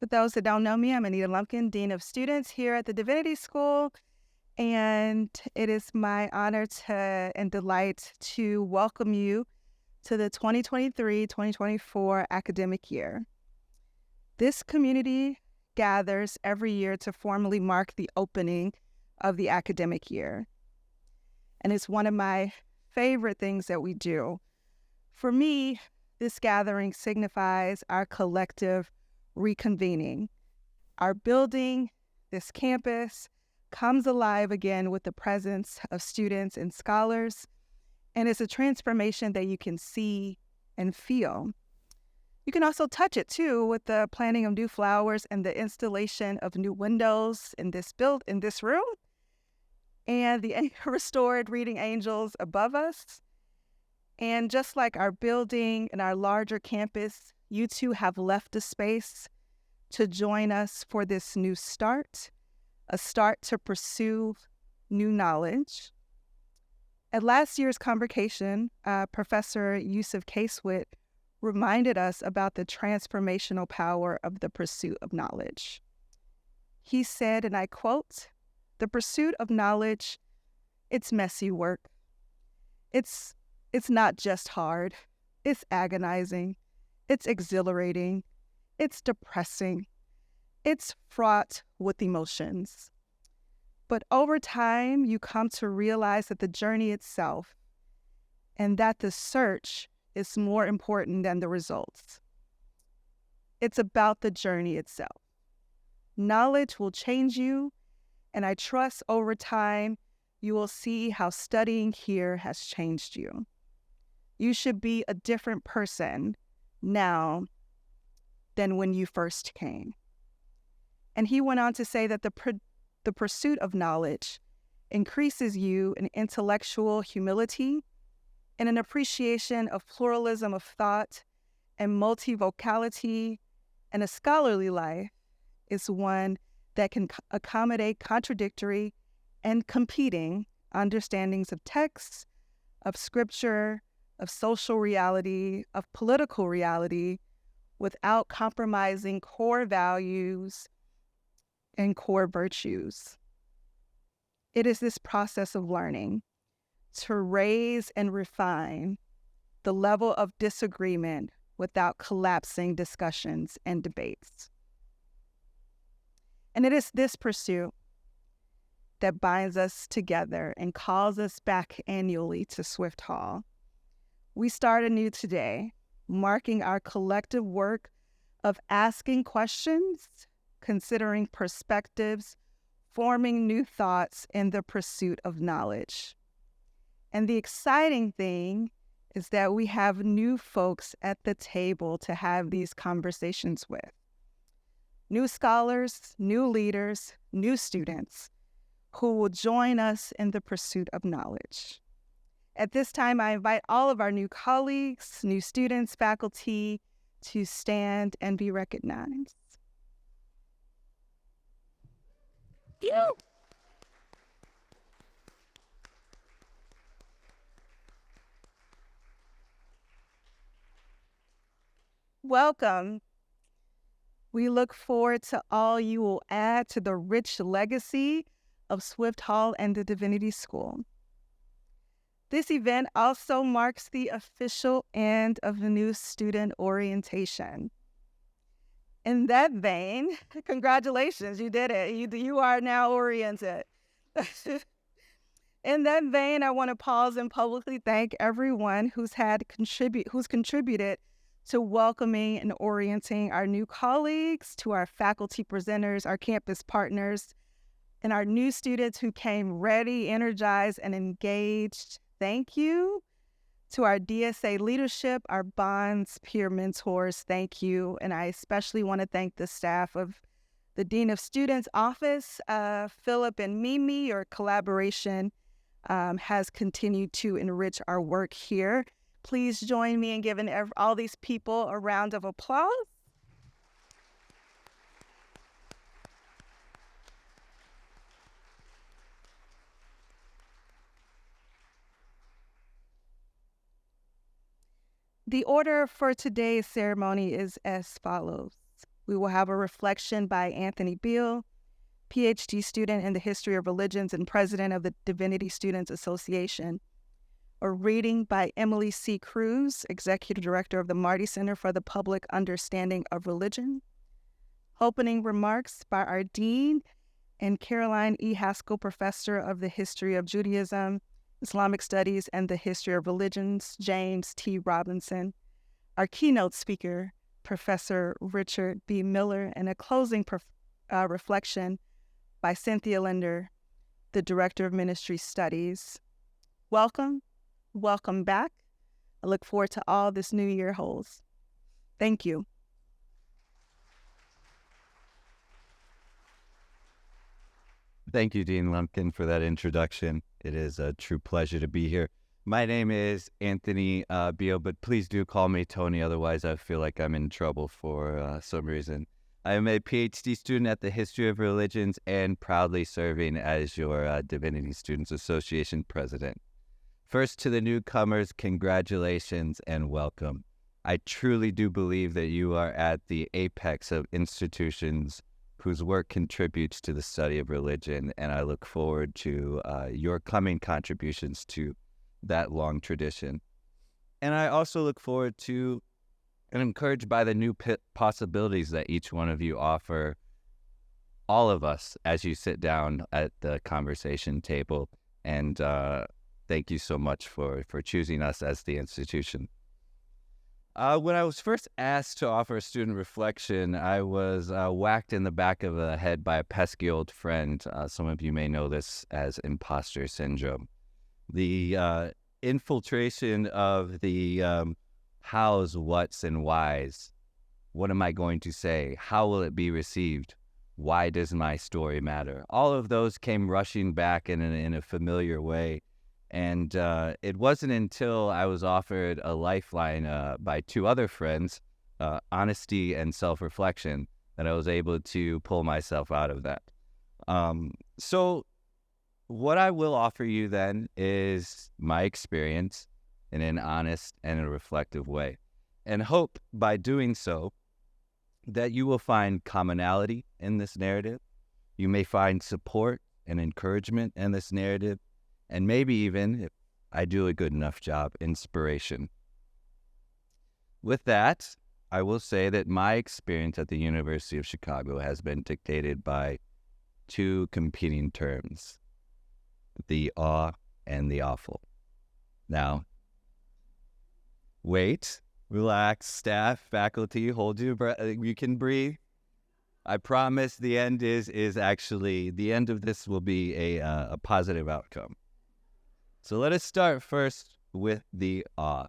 For those that don't know me, I'm Anita Lumpkin, Dean of Students here at the Divinity School, and it is my honor and delight to welcome you to the 2023-2024 academic year. This community gathers every year to formally mark the opening of the academic year, and it's one of my favorite things that we do. For me, this gathering signifies our collective reconvening. Our building, this campus, comes alive again with the presence of students and scholars, and it's a transformation that you can see and feel. You can also touch it too with the planting of new flowers and the installation of new windows in this room, and the restored reading angels above us. And just like our building and our larger campus, you too have left a space to join us for this new start, a start to pursue new knowledge. At last year's convocation, Professor Yusuf Casewit reminded us about the transformational power of the pursuit of knowledge. He said, and I quote, "The pursuit of knowledge, it's messy work. It's not just hard, it's agonizing, it's exhilarating, it's depressing, it's fraught with emotions. But over time, you come to realize that the journey itself and that the search is more important than the results. It's about the journey itself. Knowledge will change you, and I trust over time, you will see how studying here has changed you. You should be a different person now than when you first came." And he went on to say that the pursuit of knowledge increases you in intellectual humility and an appreciation of pluralism of thought and multivocality, and a scholarly life is one that can accommodate contradictory and competing understandings of texts, of scripture, of social reality, of political reality, without compromising core values and core virtues. It is this process of learning to raise and refine the level of disagreement without collapsing discussions and debates. And it is this pursuit that binds us together and calls us back annually to Swift Hall. We start anew today, marking our collective work of asking questions, considering perspectives, forming new thoughts in the pursuit of knowledge. And the exciting thing is that we have new folks at the table to have these conversations with. New scholars, new leaders, new students who will join us in the pursuit of knowledge. At this time, I invite all of our new colleagues, new students, faculty to stand and be recognized. You. Welcome. We look forward to all you will add to the rich legacy of Swift Hall and the Divinity School. This event also marks the official end of the new student orientation. In that vein, congratulations, you did it. You are now oriented. In that vein, I want to pause and publicly thank everyone who's contributed to welcoming and orienting our new colleagues, to our faculty presenters, our campus partners, and our new students who came ready, energized, and engaged. Thank you. To our DSA leadership, our Bonds peer mentors, thank you. And I especially want to thank the staff of the Dean of Students office, Philip and Mimi. Your collaboration has continued to enrich our work here. Please join me in giving all these people a round of applause. The order for today's ceremony is as follows. We will have a reflection by Anthony Beal, PhD student in the history of religions and president of the Divinity Students Association. A reading by Emily Cruz, executive director of the Marty Center for the Public Understanding of Religion. Opening remarks by our dean and Caroline E. Haskell Professor of the History of Judaism, Islamic Studies, and the History of Religions, James T. Robinson. Our keynote speaker, Professor Richard B. Miller, and a closing reflection by Cynthia Lindner, the Director of Ministry Studies. Welcome back. I look forward to all this new year holds. Thank you. Thank you, Dean Lumpkin, for that introduction. It is a true pleasure to be here. My name is Anthony Beal, but please do call me Tony, otherwise I feel like I'm in trouble for some reason. I am a PhD student at the History of Religions and proudly serving as your Divinity Students Association president. First, to the newcomers, congratulations and welcome. I truly do believe that you are at the apex of institutions whose work contributes to the study of religion, and I look forward to your coming contributions to that long tradition. And I also look forward to and encouraged by the new possibilities that each one of you offer all of us as you sit down at the conversation table. And thank you so much for choosing us as the institution. When I was first asked to offer a student reflection, I was whacked in the back of the head by a pesky old friend. Some of you may know this as imposter syndrome. The infiltration of the hows, whats, and whys. What am I going to say? How will it be received? Why does my story matter? All of those came rushing back in a familiar way. And it wasn't until I was offered a lifeline by two other friends, honesty and self-reflection, that I was able to pull myself out of that. So what I will offer you then is my experience in an honest and a reflective way, and hope by doing so that you will find commonality in this narrative. You may find support and encouragement in this narrative, and maybe even, if I do a good enough job, inspiration. With that, I will say that my experience at the University of Chicago has been dictated by two competing terms: the awe and the awful. Now, wait, relax, staff, faculty, hold your breath. You can breathe. I promise the end is actually, the end of this will be a positive outcome. So let us start first with the awe.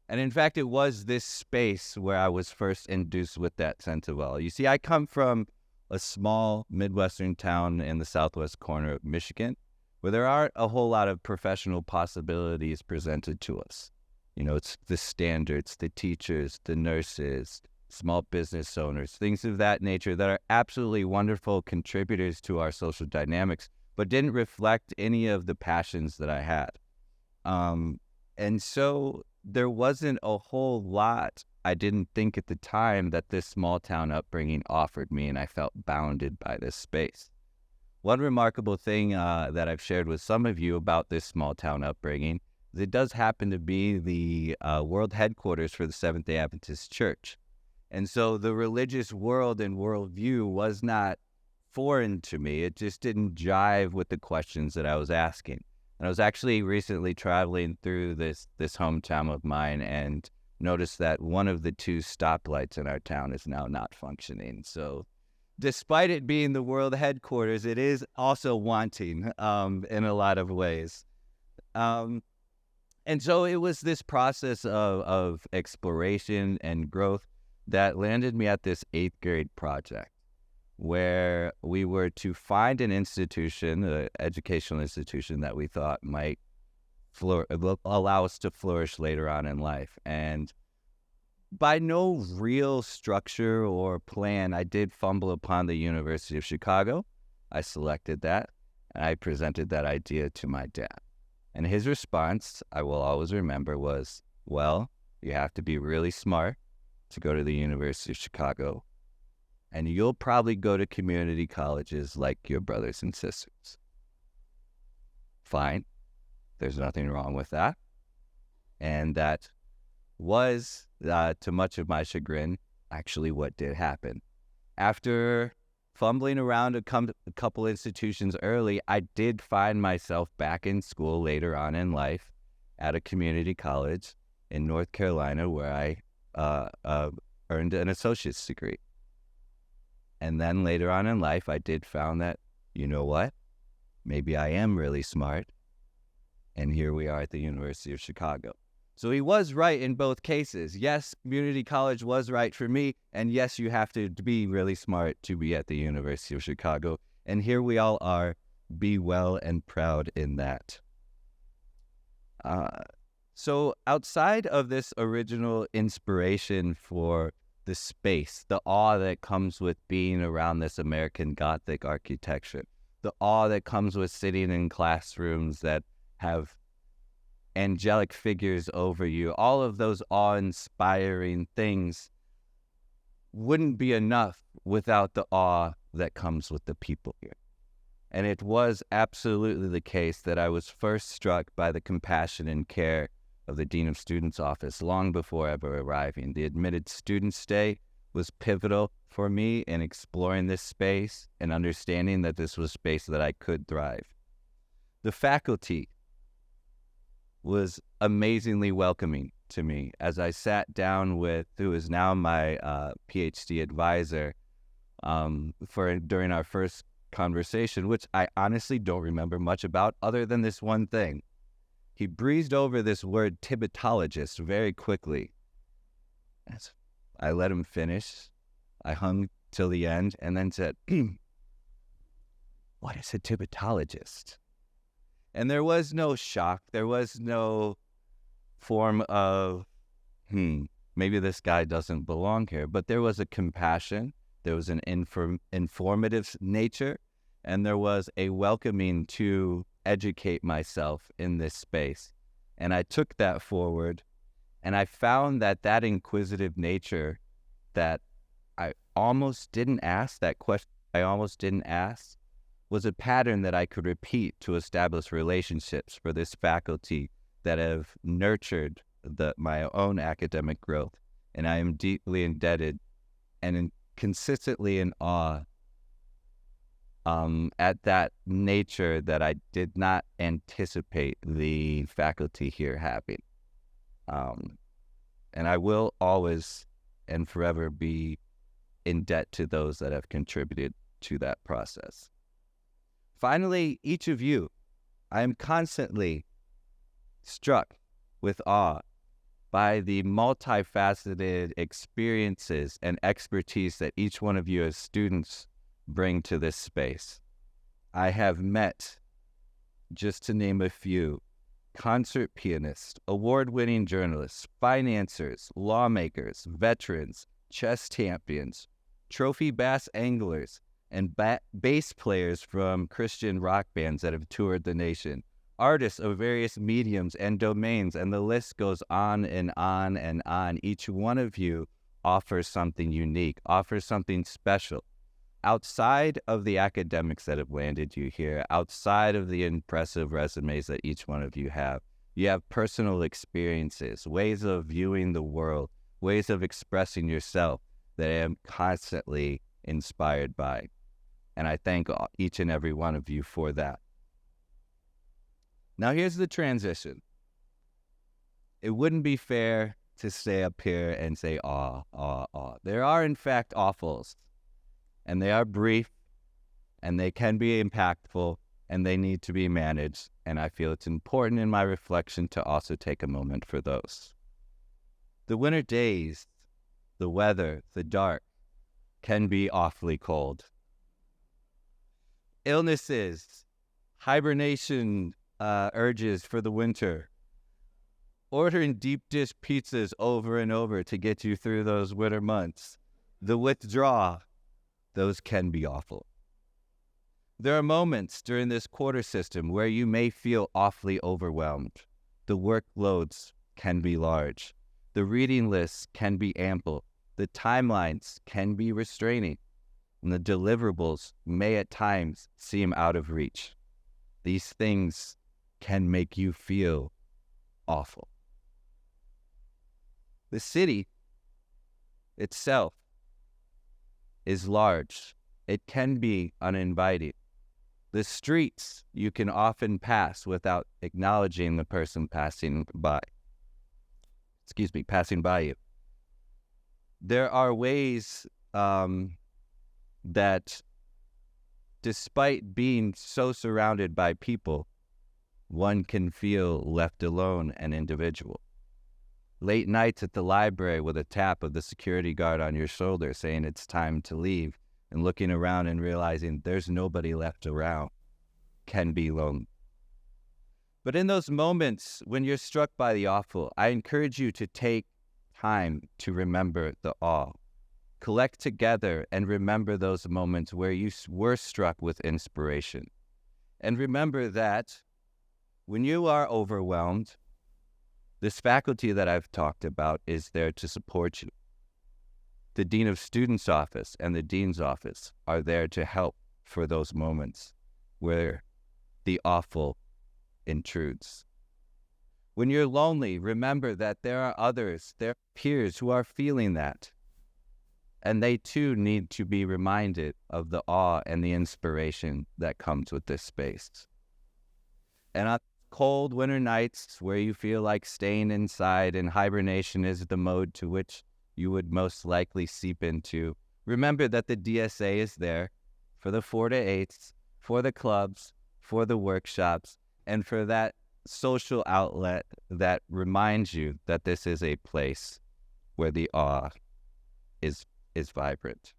And in fact, it was this space where I was first induced with that sense of awe. You see, I come from a small Midwestern town in the southwest corner of Michigan, where there aren't a whole lot of professional possibilities presented to us. You know, it's the standards, the teachers, the nurses, small business owners, things of that nature that are absolutely wonderful contributors to our social dynamics, but didn't reflect any of the passions that I had. And so there wasn't a whole lot, I didn't think at the time, that this small town upbringing offered me, and I felt bounded by this space. One remarkable thing that I've shared with some of you about this small town upbringing is it does happen to be the world headquarters for the Seventh-day Adventist Church. And so the religious world and worldview was not foreign to me. It just didn't jive with the questions that I was asking. And I was actually recently traveling through this hometown of mine and noticed that one of the two stoplights in our town is now not functioning. So despite it being the world headquarters, it is also wanting in a lot of ways. And so it was this process of exploration and growth that landed me at this 8th grade project, where we were to find an institution, an educational institution that we thought might allow us to flourish later on in life. And by no real structure or plan, I did fumble upon the University of Chicago. I selected that, and I presented that idea to my dad. And his response, I will always remember, was, well, you have to be really smart to go to the University of Chicago, and you'll probably go to community colleges like your brothers and sisters. Fine. There's nothing wrong with that. And that was, to much of my chagrin, actually what did happen. After fumbling around a couple institutions early, I did find myself back in school later on in life at a community college in North Carolina where I earned an associate's degree. And then later on in life, I did found that, you know what? Maybe I am really smart. And here we are at the University of Chicago. So he was right in both cases. Yes, community college was right for me. And yes, you have to be really smart to be at the University of Chicago. And here we all are. Be well and proud in that. So outside of this original inspiration for the space, the awe that comes with being around this American Gothic architecture, the awe that comes with sitting in classrooms that have angelic figures over you, all of those awe-inspiring things wouldn't be enough without the awe that comes with the people here. And it was absolutely the case that I was first struck by the compassion and care of the Dean of Students office long before ever arriving. The admitted student stay was pivotal for me in exploring this space and understanding that this was a space that I could thrive. The faculty was amazingly welcoming to me as I sat down with who is now my PhD advisor during our first conversation, which I honestly don't remember much about other than this one thing. He breezed over this word Tibetologist very quickly. I let him finish. I hung till the end and then said, what is a Tibetologist? And there was no shock. There was no form of, maybe this guy doesn't belong here. But there was a compassion. There was an informative nature. And there was a welcoming to educate myself in this space. And I took that forward. And I found that inquisitive nature that I almost didn't ask, that question I almost didn't ask, was a pattern that I could repeat to establish relationships for this faculty that have nurtured my own academic growth. And I am deeply indebted and consistently in awe at that nature that I did not anticipate the faculty here having. And I will always and forever be in debt to those that have contributed to that process. Finally, each of you, I am constantly struck with awe by the multifaceted experiences and expertise that each one of you as students bring to this space. I have met, just to name a few, concert pianists, award-winning journalists, financiers, lawmakers, veterans, chess champions, trophy bass anglers, and bass players from Christian rock bands that have toured the nation, artists of various mediums and domains, and the list goes on and on and on. Each one of you offers something unique, offers something special. Outside of the academics that have landed you here, outside of the impressive resumes that each one of you have personal experiences, ways of viewing the world, ways of expressing yourself that I am constantly inspired by. And I thank each and every one of you for that. Now here's the transition. It wouldn't be fair to stay up here and say, aw, aw, aw. There are, in fact, awfuls. And they are brief, and they can be impactful, and they need to be managed. And I feel it's important in my reflection to also take a moment for those. The winter days, the weather, the dark, can be awfully cold. Illnesses, hibernation urges for the winter, ordering deep dish pizzas over and over to get you through those winter months, the withdrawal, those can be awful. There are moments during this quarter system where you may feel awfully overwhelmed. The workloads can be large. The reading lists can be ample. The timelines can be restraining. and the deliverables may at times seem out of reach. These things can make you feel awful. The city itself is large. It can be uninviting. The streets you can often pass without acknowledging the person passing by you. There are ways that, despite being so surrounded by people, one can feel left alone and individual. Late nights at the library with a tap of the security guard on your shoulder saying it's time to leave, and looking around and realizing there's nobody left around, can be lonely. But in those moments when you're struck by the awful, I encourage you to take time to remember the awe. Collect together and remember those moments where you were struck with inspiration. And remember that when you are overwhelmed, this faculty that I've talked about is there to support you. The Dean of Students Office and the Dean's Office are there to help for those moments where the awful intrudes. When you're lonely, remember that there are others, there are peers who are feeling that. And they too need to be reminded of the awe and the inspiration that comes with this space. And on cold winter nights where you feel like staying inside and hibernation is the mode to which you would most likely seep into, remember that the DSA is there for the 4 to 8s, for the clubs, for the workshops, and for that social outlet that reminds you that this is a place where the awe is vibrant.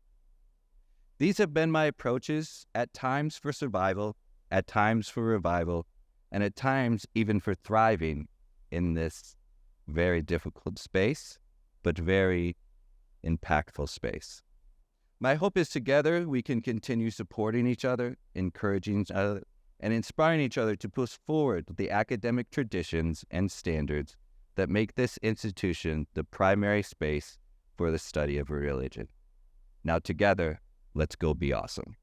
These have been my approaches, at times for survival, at times for revival, and at times even for thriving in this very difficult space, but very impactful space. My hope is together we can continue supporting each other, encouraging each other, and inspiring each other to push forward the academic traditions and standards that make this institution the primary space for the study of religion. Now together, let's go be awesome.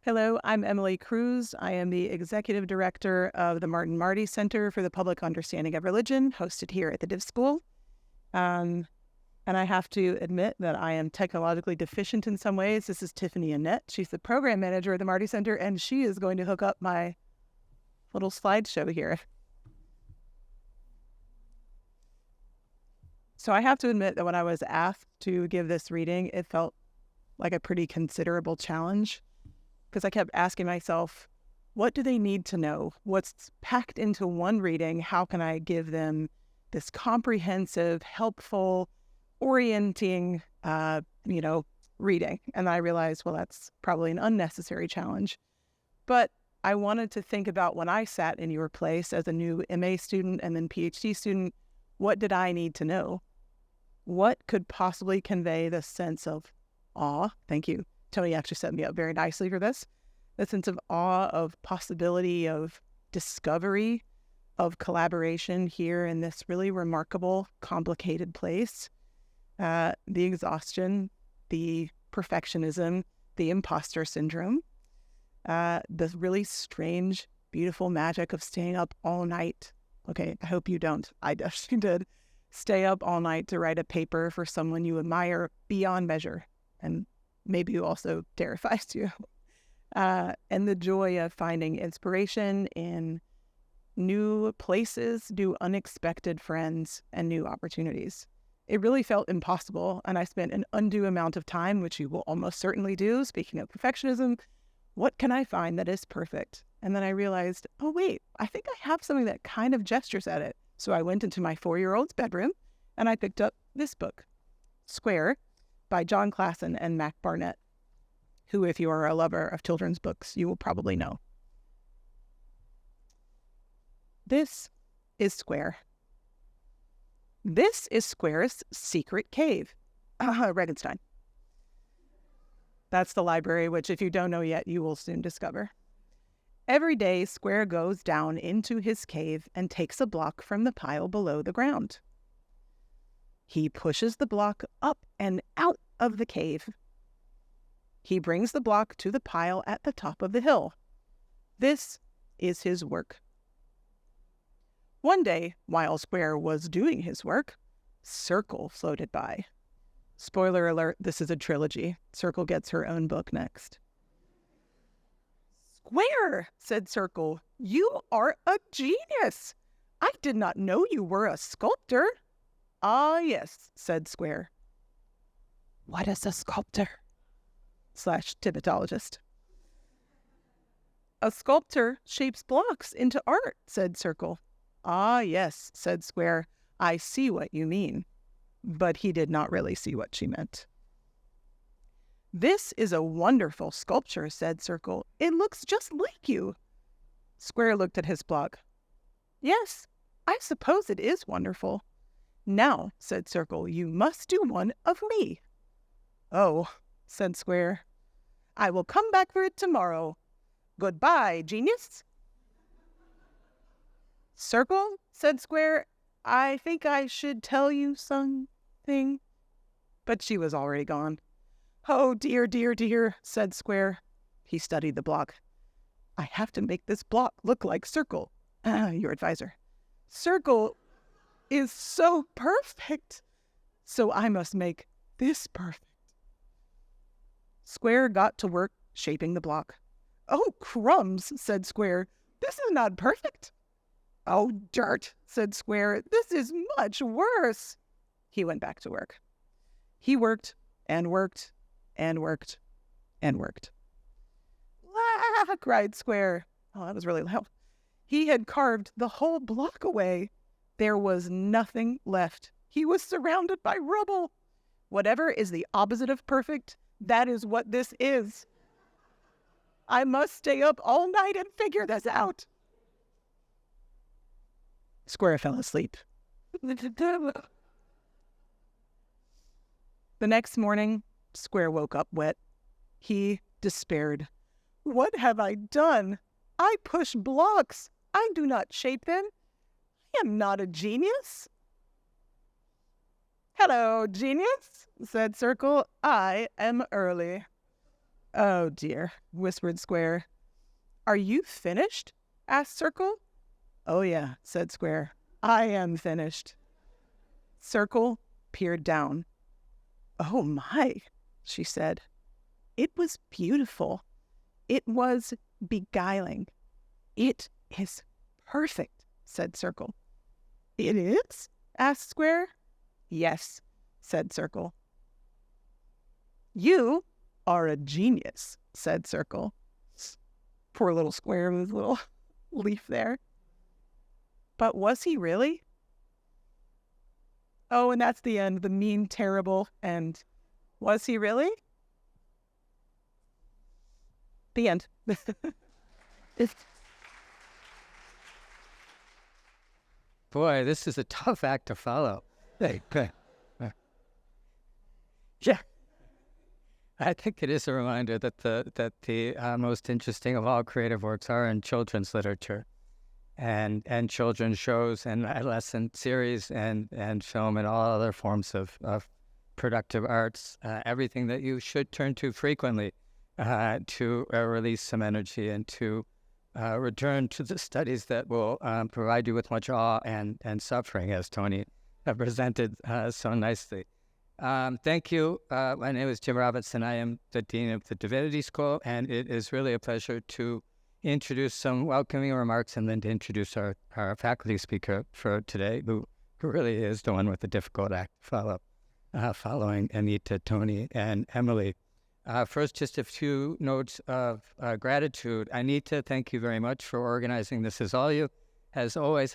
Hello, I'm Emily Cruz. I am the Executive Director of the Martin Marty Center for the Public Understanding of Religion, hosted here at the Div School. And I have to admit that I am technologically deficient in some ways. This is Tiffany Annette. She's the program manager at the Marty Center, and she is going to hook up my little slideshow here. So I have to admit that when I was asked to give this reading, it felt like a pretty considerable challenge, because I kept asking myself, what do they need to know? What's packed into one reading? How can I give them this comprehensive, helpful, orienting, reading? And I realized, well, that's probably an unnecessary challenge. But I wanted to think about when I sat in your place as a new MA student and then PhD student, what did I need to know? What could possibly convey the sense of awe? Thank you. Tony actually set me up very nicely for this. The sense of awe, of possibility, of discovery, of collaboration here in this really remarkable, complicated place. The exhaustion, the perfectionism, the imposter syndrome, the really strange, beautiful magic of staying up all night. Okay, I hope you don't. I definitely did. Stay up all night to write a paper for someone you admire beyond measure, and maybe who also terrifies you. And the joy of finding inspiration in new places, new unexpected friends, and new opportunities. It really felt impossible, and I spent an undue amount of time, which you will almost certainly do, speaking of perfectionism, what can I find that is perfect? And then I realized, oh wait, I think I have something that kind of gestures at it. So I went into my 4-year-old's bedroom, and I picked up this book, Square, by John Klassen and Mac Barnett, who, if you are a lover of children's books, you will probably know. This is Square. This is Square's secret cave. Regenstein. That's the library, which if you don't know yet, you will soon discover. Every day, Square goes down into his cave and takes a block from the pile below the ground. He pushes the block up and out of the cave. He brings the block to the pile at the top of the hill. This is his work. One day, while Square was doing his work, Circle floated by. Spoiler alert, this is a trilogy. Circle gets her own book next. "Square," said Circle, "you are a genius. I did not know you were a sculptor." "Ah, yes," said Square. "What is a sculptor?" / Tibetologist. "A sculptor shapes blocks into art," said Circle. "Ah, yes," said Square. "I see what you mean." But he did not really see what she meant. "This is a wonderful sculpture," said Circle. "It looks just like you." Square looked at his block. "Yes, I suppose it is wonderful." "Now," said Circle, "you must do one of me." "Oh," said Square, "I will come back for it tomorrow. Goodbye, genius." "Circle," said Square, "I think I should tell you something." But she was already gone. "Oh, dear, dear, dear," said Square. He studied the block. "I have to make this block look like Circle, your advisor. Circle is so perfect, so I must make this perfect." Square got to work shaping the block. "Oh, crumbs," said Square. "This is not perfect." "Oh, dirt," said Square. "This is much worse." He went back to work. He worked and worked and worked and worked. "Ah!" cried Square. Oh, that was really loud. He had carved the whole block away. There was nothing left. He was surrounded by rubble. Whatever is the opposite of perfect, that is what this is. I must stay up all night and figure this out. Square fell asleep. The next morning, Square woke up wet. He despaired. "What have I done? I push blocks. I do not shape them. I am not a genius." "Hello, genius," said Circle. "I am early." "Oh, dear," whispered Square. "Are you finished?" asked Circle. "Oh, yeah," said Square. "I am finished." Circle peered down. "Oh, my," she said. "It was beautiful. It was beguiling. It is perfect," said Circle. "It is?" asked Square. "Yes," said Circle. "You are a genius," said Circle. Poor little Square with his little leaf there. But was he really? Oh, and that's the end, the mean, terrible end. Was he really? The end. Boy, this is a tough act to follow. Yeah. I think it is a reminder that the most interesting of all creative works are in children's literature, and children's shows and adolescent series and film and all other forms of productive arts. Everything that you should turn to frequently to release some energy and to return to the studies that will provide you with much awe and suffering, as Tony presented so nicely. Thank you. My name is Jim Robinson. I am the Dean of the Divinity School, and it is really a pleasure to introduce some welcoming remarks and then to introduce our faculty speaker for today, who really is the one with the difficult act to follow, following Anita, Tony, and Emily. First, just a few notes of gratitude. Anita, thank you very much for organizing this as always,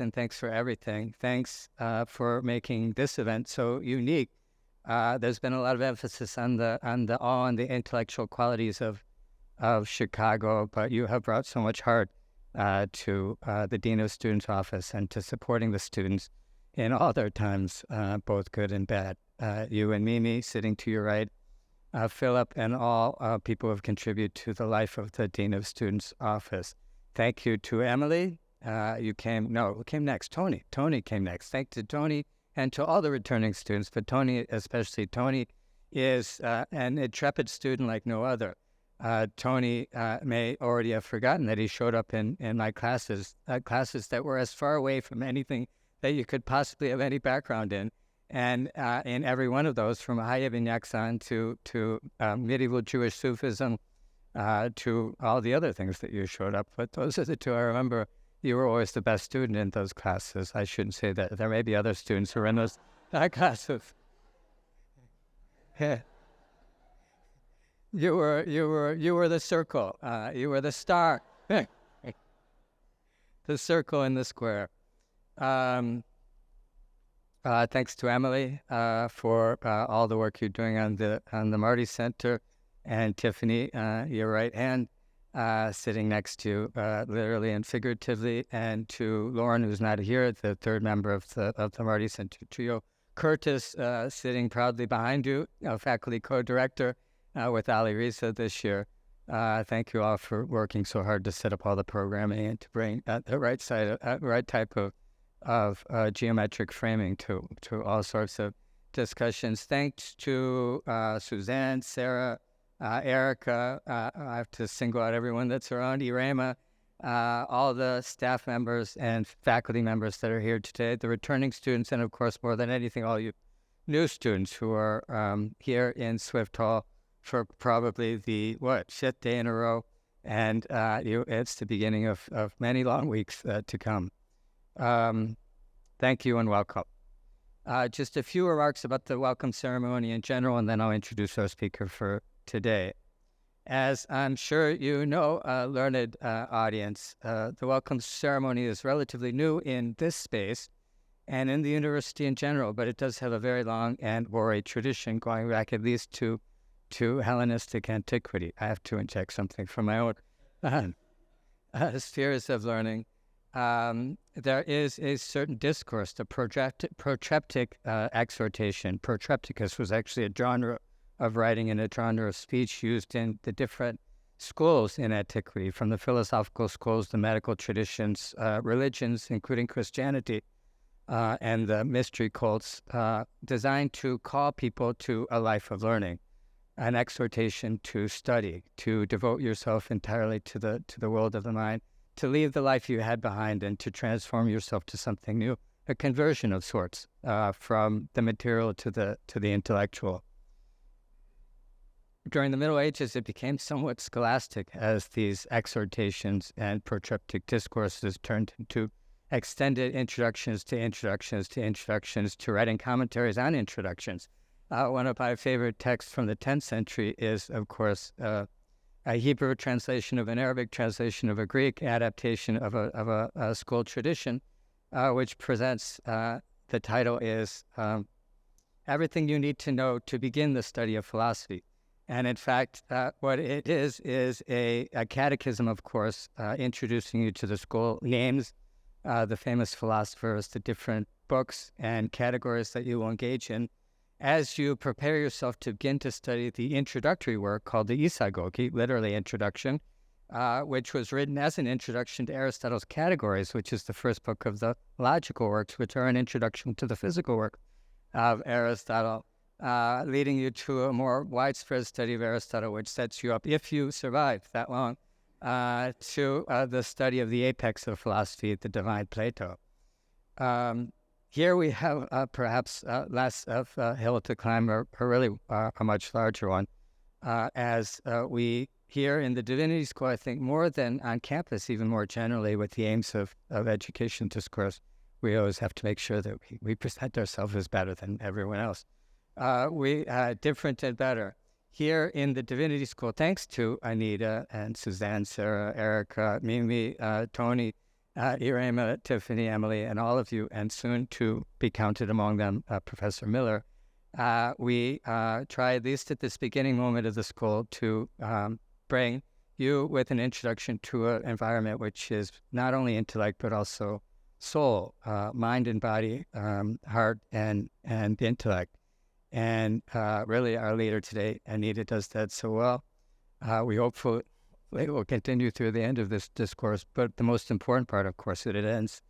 and thanks for everything. Thanks for making this event so unique. There's been a lot of emphasis on the awe and the intellectual qualities of Chicago, but you have brought so much heart to the Dean of Students office and to supporting the students in all their times, both good and bad. You and Mimi sitting to your right, Philip, and all people who have contributed to the life of the Dean of Students office. Thank you to Emily. Who came next? Tony. Tony came next. Thank you to Tony and to all the returning students, but Tony especially. Tony is an intrepid student like no other. Tony may already have forgotten that he showed up in my classes that were as far away from anything that you could possibly have any background in. And in every one of those, from Hayab and Yaksan to medieval Jewish Sufism to all the other things that you showed up. But those are the two I remember. You were always the best student in those classes. I shouldn't say that. There may be other students who are in those classes. Yeah. You were the circle. You were the star. The circle in the square. Thanks to Emily for all the work you're doing on the Marty Center, and Tiffany, your right hand, sitting next to you, literally and figuratively, and to Lauren, who's not here, the third member of the Marty Center trio. Curtis, sitting proudly behind you, faculty co-director with Ali Riza this year. Thank you all for working so hard to set up all the programming and to bring the right type of geometric framing to all sorts of discussions. Thanks to Suzanne, Sarah, Erica. I have to single out everyone that's around. Irema, all the staff members and faculty members that are here today, the returning students, and of course, more than anything, all you new students who are here in Swift Hall for probably the, fifth day in a row. And it's the beginning of many long weeks to come. Thank you and welcome. Just a few remarks about the welcome ceremony in general, and then I'll introduce our speaker for today. As I'm sure you know, learned audience, the welcome ceremony is relatively new in this space and in the university in general, but it does have a very long and hoary tradition going back at least to Hellenistic antiquity. I have to inject something from my own spheres of learning. There is a certain discourse, the protreptic exhortation. Protrepticus was actually a genre of writing and a genre of speech used in the different schools in antiquity, from the philosophical schools, the medical traditions, religions, including Christianity, and the mystery cults, designed to call people to a life of learning, an exhortation to study, to devote yourself entirely to the world of the mind, to leave the life you had behind and to transform yourself to something new, a conversion of sorts, from the material to the intellectual. During the Middle Ages, it became somewhat scholastic as these exhortations and protreptic discourses turned into extended introductions to introductions to introductions to writing commentaries on introductions. One of my favorite texts from the 10th century is, of course, a Hebrew translation of an Arabic translation of a Greek adaptation of a school tradition, which presents, the title is Everything You Need to Know to Begin the Study of Philosophy. And in fact, what it is a catechism, of course, introducing you to the school names, the famous philosophers, the different books and categories that you will engage in as you prepare yourself to begin to study the introductory work called the Isagogi, literally introduction, which was written as an introduction to Aristotle's Categories, which is the first book of the logical works, which are an introduction to the physical work of Aristotle, leading you to a more widespread study of Aristotle, which sets you up, if you survive that long, to the study of the apex of philosophy, the divine Plato. Here we have perhaps less of a hill to climb, or really a much larger one, as we here in the Divinity School, I think more than on campus, even more generally with the aims of education discourse, we always have to make sure that we present ourselves as better than everyone else. We different and better. Here in the Divinity School, thanks to Anita and Suzanne, Sarah, Erica, Mimi, Tony, Irema, Tiffany, Emily, and all of you, and soon to be counted among them, Professor Miller, we try, at least at this beginning moment of the school, to bring you with an introduction to an environment which is not only intellect, but also soul, mind and body, heart and intellect. And really our leader today, Anita, does that so well. We hopefully will continue through the end of this discourse, but the most important part, of course, it ends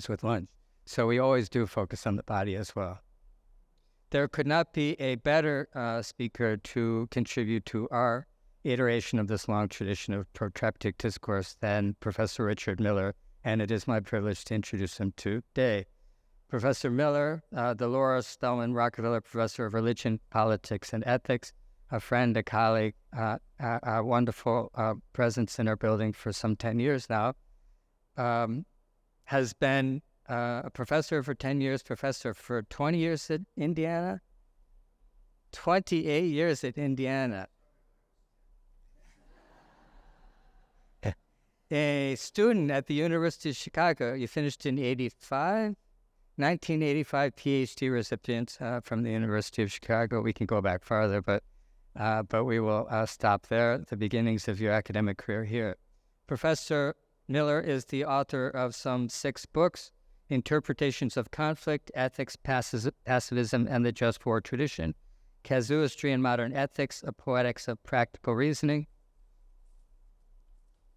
with lunch. So we always do focus on the body as well. There could not be a better speaker to contribute to our iteration of this long tradition of protreptic discourse than Professor Richard Miller, and it is my privilege to introduce him today. Professor Miller, the Laura Spelman Rockefeller Professor of Religion, Politics, and Ethics, a friend, a colleague, a wonderful presence in our building for some 10 years now, has been a professor for 10 years, professor for 20 years at Indiana, 28 years at Indiana. A student at the University of Chicago. You finished in 1985 PhD recipient from the University of Chicago. We can go back farther, but we will stop there at the beginnings of your academic career here. Professor Miller is the author of some 6 books: Interpretations of Conflict, Ethics, Pacifism, and the Just War Tradition, Casuistry and Modern Ethics, A Poetics of Practical Reasoning,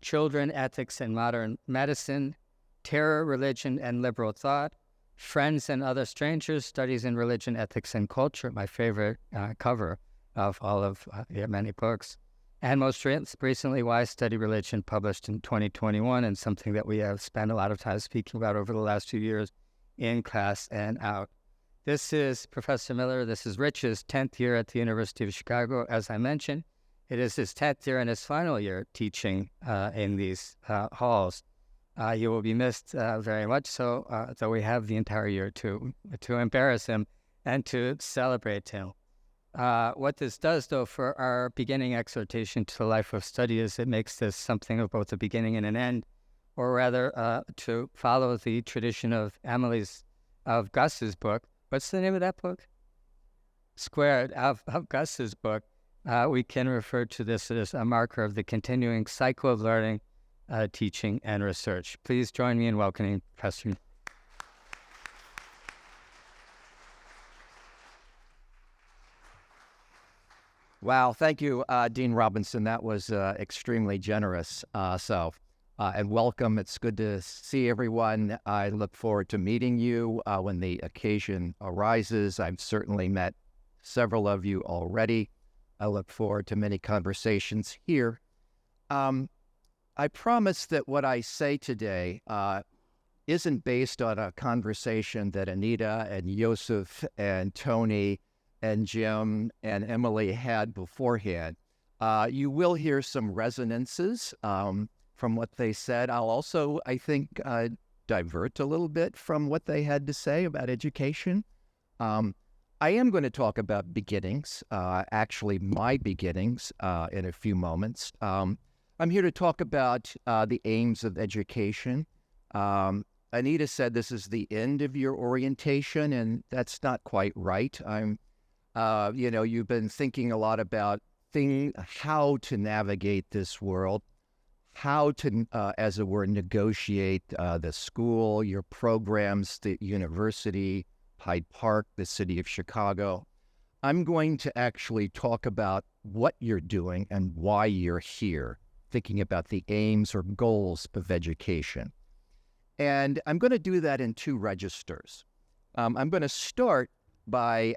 Children, Ethics, and Modern Medicine, Terror, Religion, and Liberal Thought, Friends and Other Strangers, Studies in Religion, Ethics, and Culture, my favorite cover of all of your many books, and most recently, Why Study Religion, published in 2021, and something that we have spent a lot of time speaking about over the last few years in class and out. This is Professor Miller. This is Rich's 10th year at the University of Chicago. As I mentioned, it is his 10th year and his final year teaching in these halls. You will be missed very much so, though we have the entire year to embarrass him and to celebrate him. What this does, though, for our beginning exhortation to the life of study is it makes this something of both a beginning and an end, or rather to follow the tradition of Gus's book. What's the name of that book? Squared, of Gus's book. We can refer to this as a marker of the continuing cycle of learning, teaching, and research. Please join me in welcoming Professor. Wow, thank you, Dean Robinson. That was extremely generous. And welcome. It's good to see everyone. I look forward to meeting you when the occasion arises. I've certainly met several of you already. I look forward to many conversations here. I promise that what I say today isn't based on a conversation that Anita and Yosef and Tony and Jim and Emily had beforehand. You will hear some resonances from what they said. I'll also, I think, divert a little bit from what they had to say about education. I am going to talk about beginnings, actually my beginnings, in a few moments. I'm here to talk about the aims of education. Anita said this is the end of your orientation, and that's not quite right. You've been thinking a lot about how to navigate this world, how to, as it were, negotiate the school, your programs, the university, Hyde Park, the city of Chicago. I'm going to actually talk about what you're doing and why you're here, thinking about the aims or goals of education. And I'm going to do that in 2 registers. I'm going to start by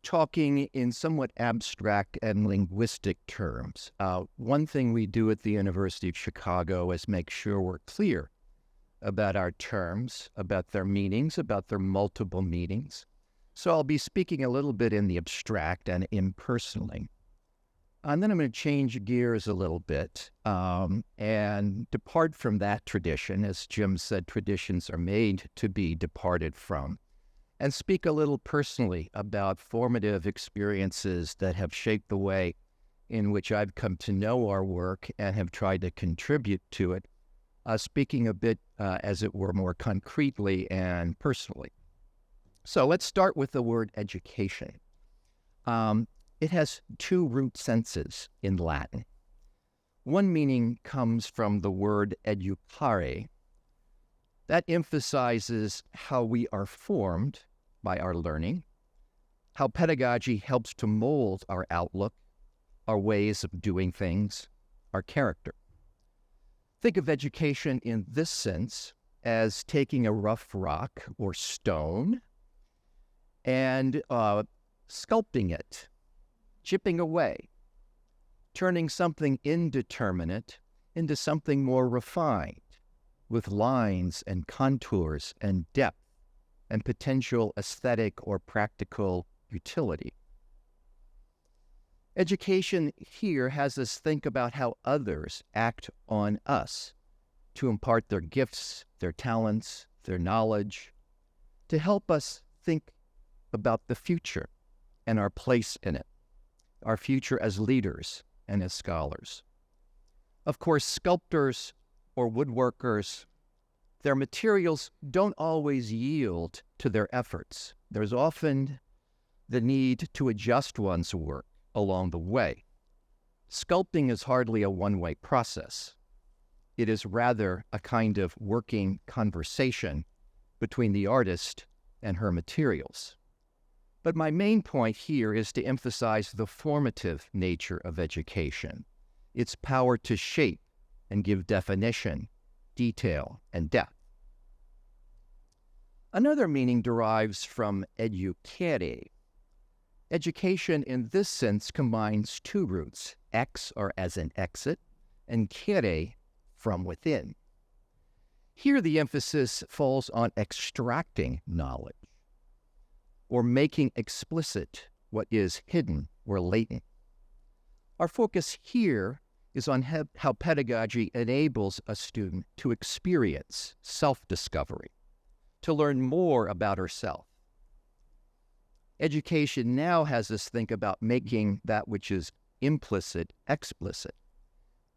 talking in somewhat abstract and linguistic terms. One thing we do at the University of Chicago is make sure we're clear about our terms, about their meanings, about their multiple meanings. So I'll be speaking a little bit in the abstract and impersonally. And then I'm going to change gears a little bit and depart from that tradition. As Jim said, traditions are made to be departed from. And speak a little personally about formative experiences that have shaped the way in which I've come to know our work and have tried to contribute to it, speaking a bit, as it were, more concretely and personally. So let's start with the word education. It has 2 root senses in Latin. One meaning comes from the word educare. That emphasizes how we are formed by our learning, how pedagogy helps to mold our outlook, our ways of doing things, our character. Think of education in this sense as taking a rough rock or stone and sculpting it, chipping away, turning something indeterminate into something more refined, with lines and contours and depth and potential aesthetic or practical utility. Education here has us think about how others act on us to impart their gifts, their talents, their knowledge, to help us think about the future and our place in it, our future as leaders and as scholars. Of course, sculptors or woodworkers, their materials don't always yield to their efforts. There's often the need to adjust one's work along the way. Sculpting is hardly a one-way process. It is rather a kind of working conversation between the artist and her materials. But my main point here is to emphasize the formative nature of education, its power to shape and give definition, detail, and depth. Another meaning derives from educere. Education in this sense combines two roots, ex or as an exit, and cere from within. Here the emphasis falls on extracting knowledge, or making explicit what is hidden or latent. Our focus here is on how pedagogy enables a student to experience self-discovery, to learn more about herself. Education now has us think about making that which is implicit explicit,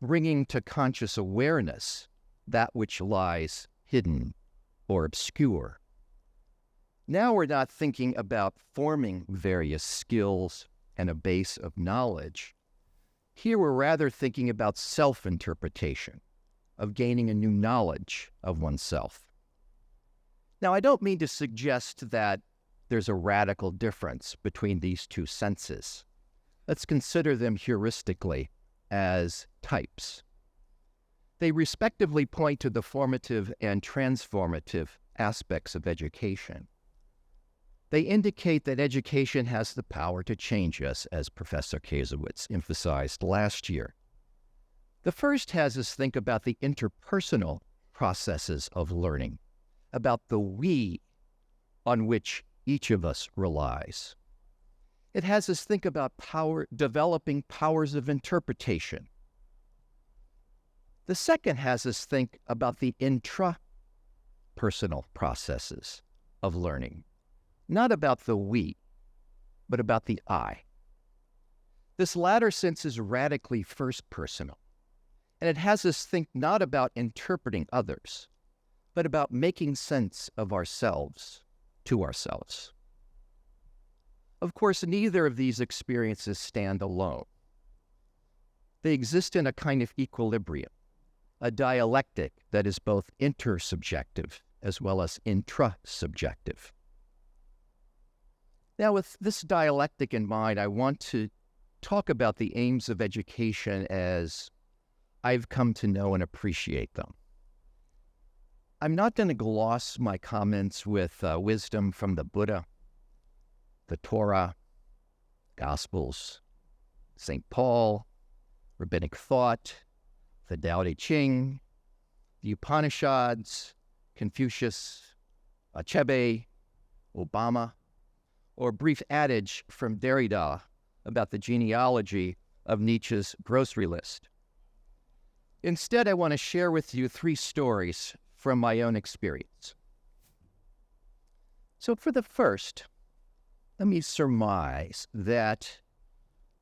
bringing to conscious awareness that which lies hidden or obscure. Now we're not thinking about forming various skills and a base of knowledge. Here we're rather thinking about self-interpretation, of gaining a new knowledge of oneself. Now, I don't mean to suggest that there's a radical difference between these two senses. Let's consider them heuristically as types. They respectively point to the formative and transformative aspects of education. They indicate that education has the power to change us, as Professor Kasowitz emphasized last year. The first has us think about the interpersonal processes of learning, about the we on which each of us relies. It has us think about developing powers of interpretation. The second has us think about the intrapersonal processes of learning, not about the we, but about the I. This latter sense is radically first-personal, and it has us think not about interpreting others, but about making sense of ourselves to ourselves. Of course, neither of these experiences stand alone. They exist in a kind of equilibrium, a dialectic that is both intersubjective as well as intrasubjective. Now, with this dialectic in mind, I want to talk about the aims of education as I've come to know and appreciate them. I'm not going to gloss my comments with wisdom from the Buddha, the Torah, Gospels, St. Paul, Rabbinic thought, the Tao Te Ching, the Upanishads, Confucius, Achebe, Obama, or a brief adage from Derrida about the genealogy of Nietzsche's grocery list. Instead, I want to share with you 3 stories from my own experience. So for the first, let me surmise that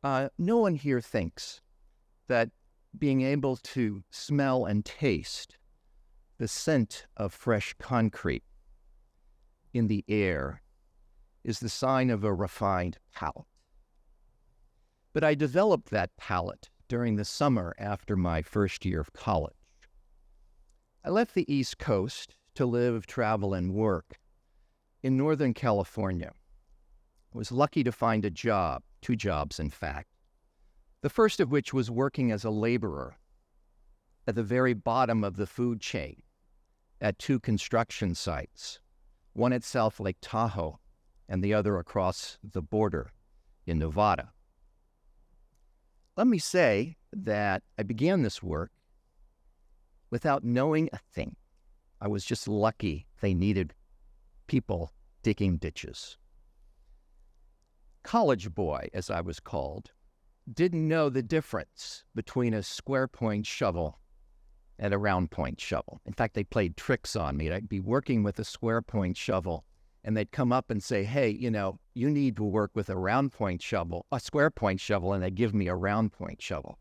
no one here thinks that being able to smell and taste the scent of fresh concrete in the air is the sign of a refined palate. But I developed that palate during the summer after my first year of college. I left the East Coast to live, travel, and work in Northern California. I was lucky to find a job, 2 jobs in fact, the first of which was working as a laborer at the very bottom of the food chain at 2 construction sites, one at South Lake Tahoe and the other across the border in Nevada. Let me say that I began this work without knowing a thing. I was just lucky they needed people digging ditches. College boy, as I was called, didn't know the difference between a square point shovel and a round point shovel. In fact, they played tricks on me. I'd be working with a square point shovel, and they'd come up and say, hey, you need to work with a square point shovel, and they'd give me a round point shovel.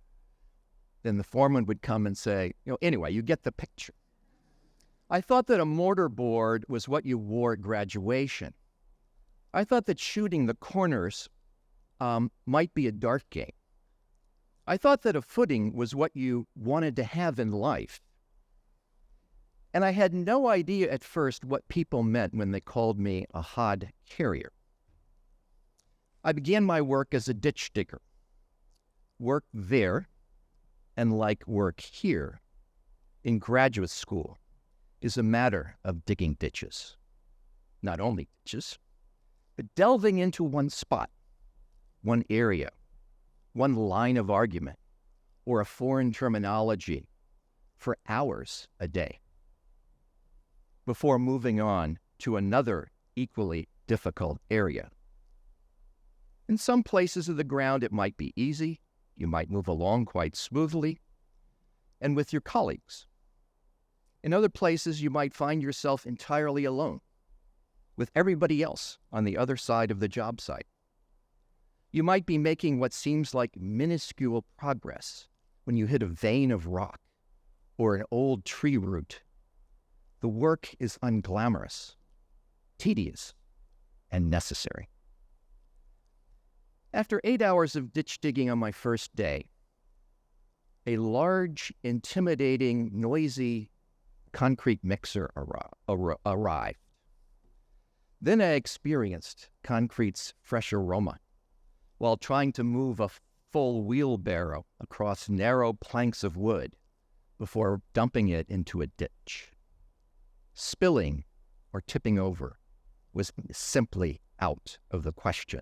Then the foreman would come and say, anyway, you get the picture. I thought that a mortar board was what you wore at graduation. I thought that shooting the corners might be a dart game. I thought that a footing was what you wanted to have in life. And I had no idea at first what people meant when they called me a hod carrier. I began my work as a ditch digger. Work there, and like work here, in graduate school, is a matter of digging ditches. Not only ditches, but delving into one spot, one area, one line of argument, or a foreign terminology for hours a day, before moving on to another equally difficult area. In some places of the ground, it might be easy. You might move along quite smoothly and with your colleagues. In other places, you might find yourself entirely alone with everybody else on the other side of the job site. You might be making what seems like minuscule progress when you hit a vein of rock or an old tree root. The work is unglamorous, tedious, and necessary. After 8 hours of ditch digging on my first day, a large, intimidating, noisy concrete mixer arrived. Then I experienced concrete's fresh aroma while trying to move a full wheelbarrow across narrow planks of wood before dumping it into a ditch. Spilling or tipping over was simply out of the question,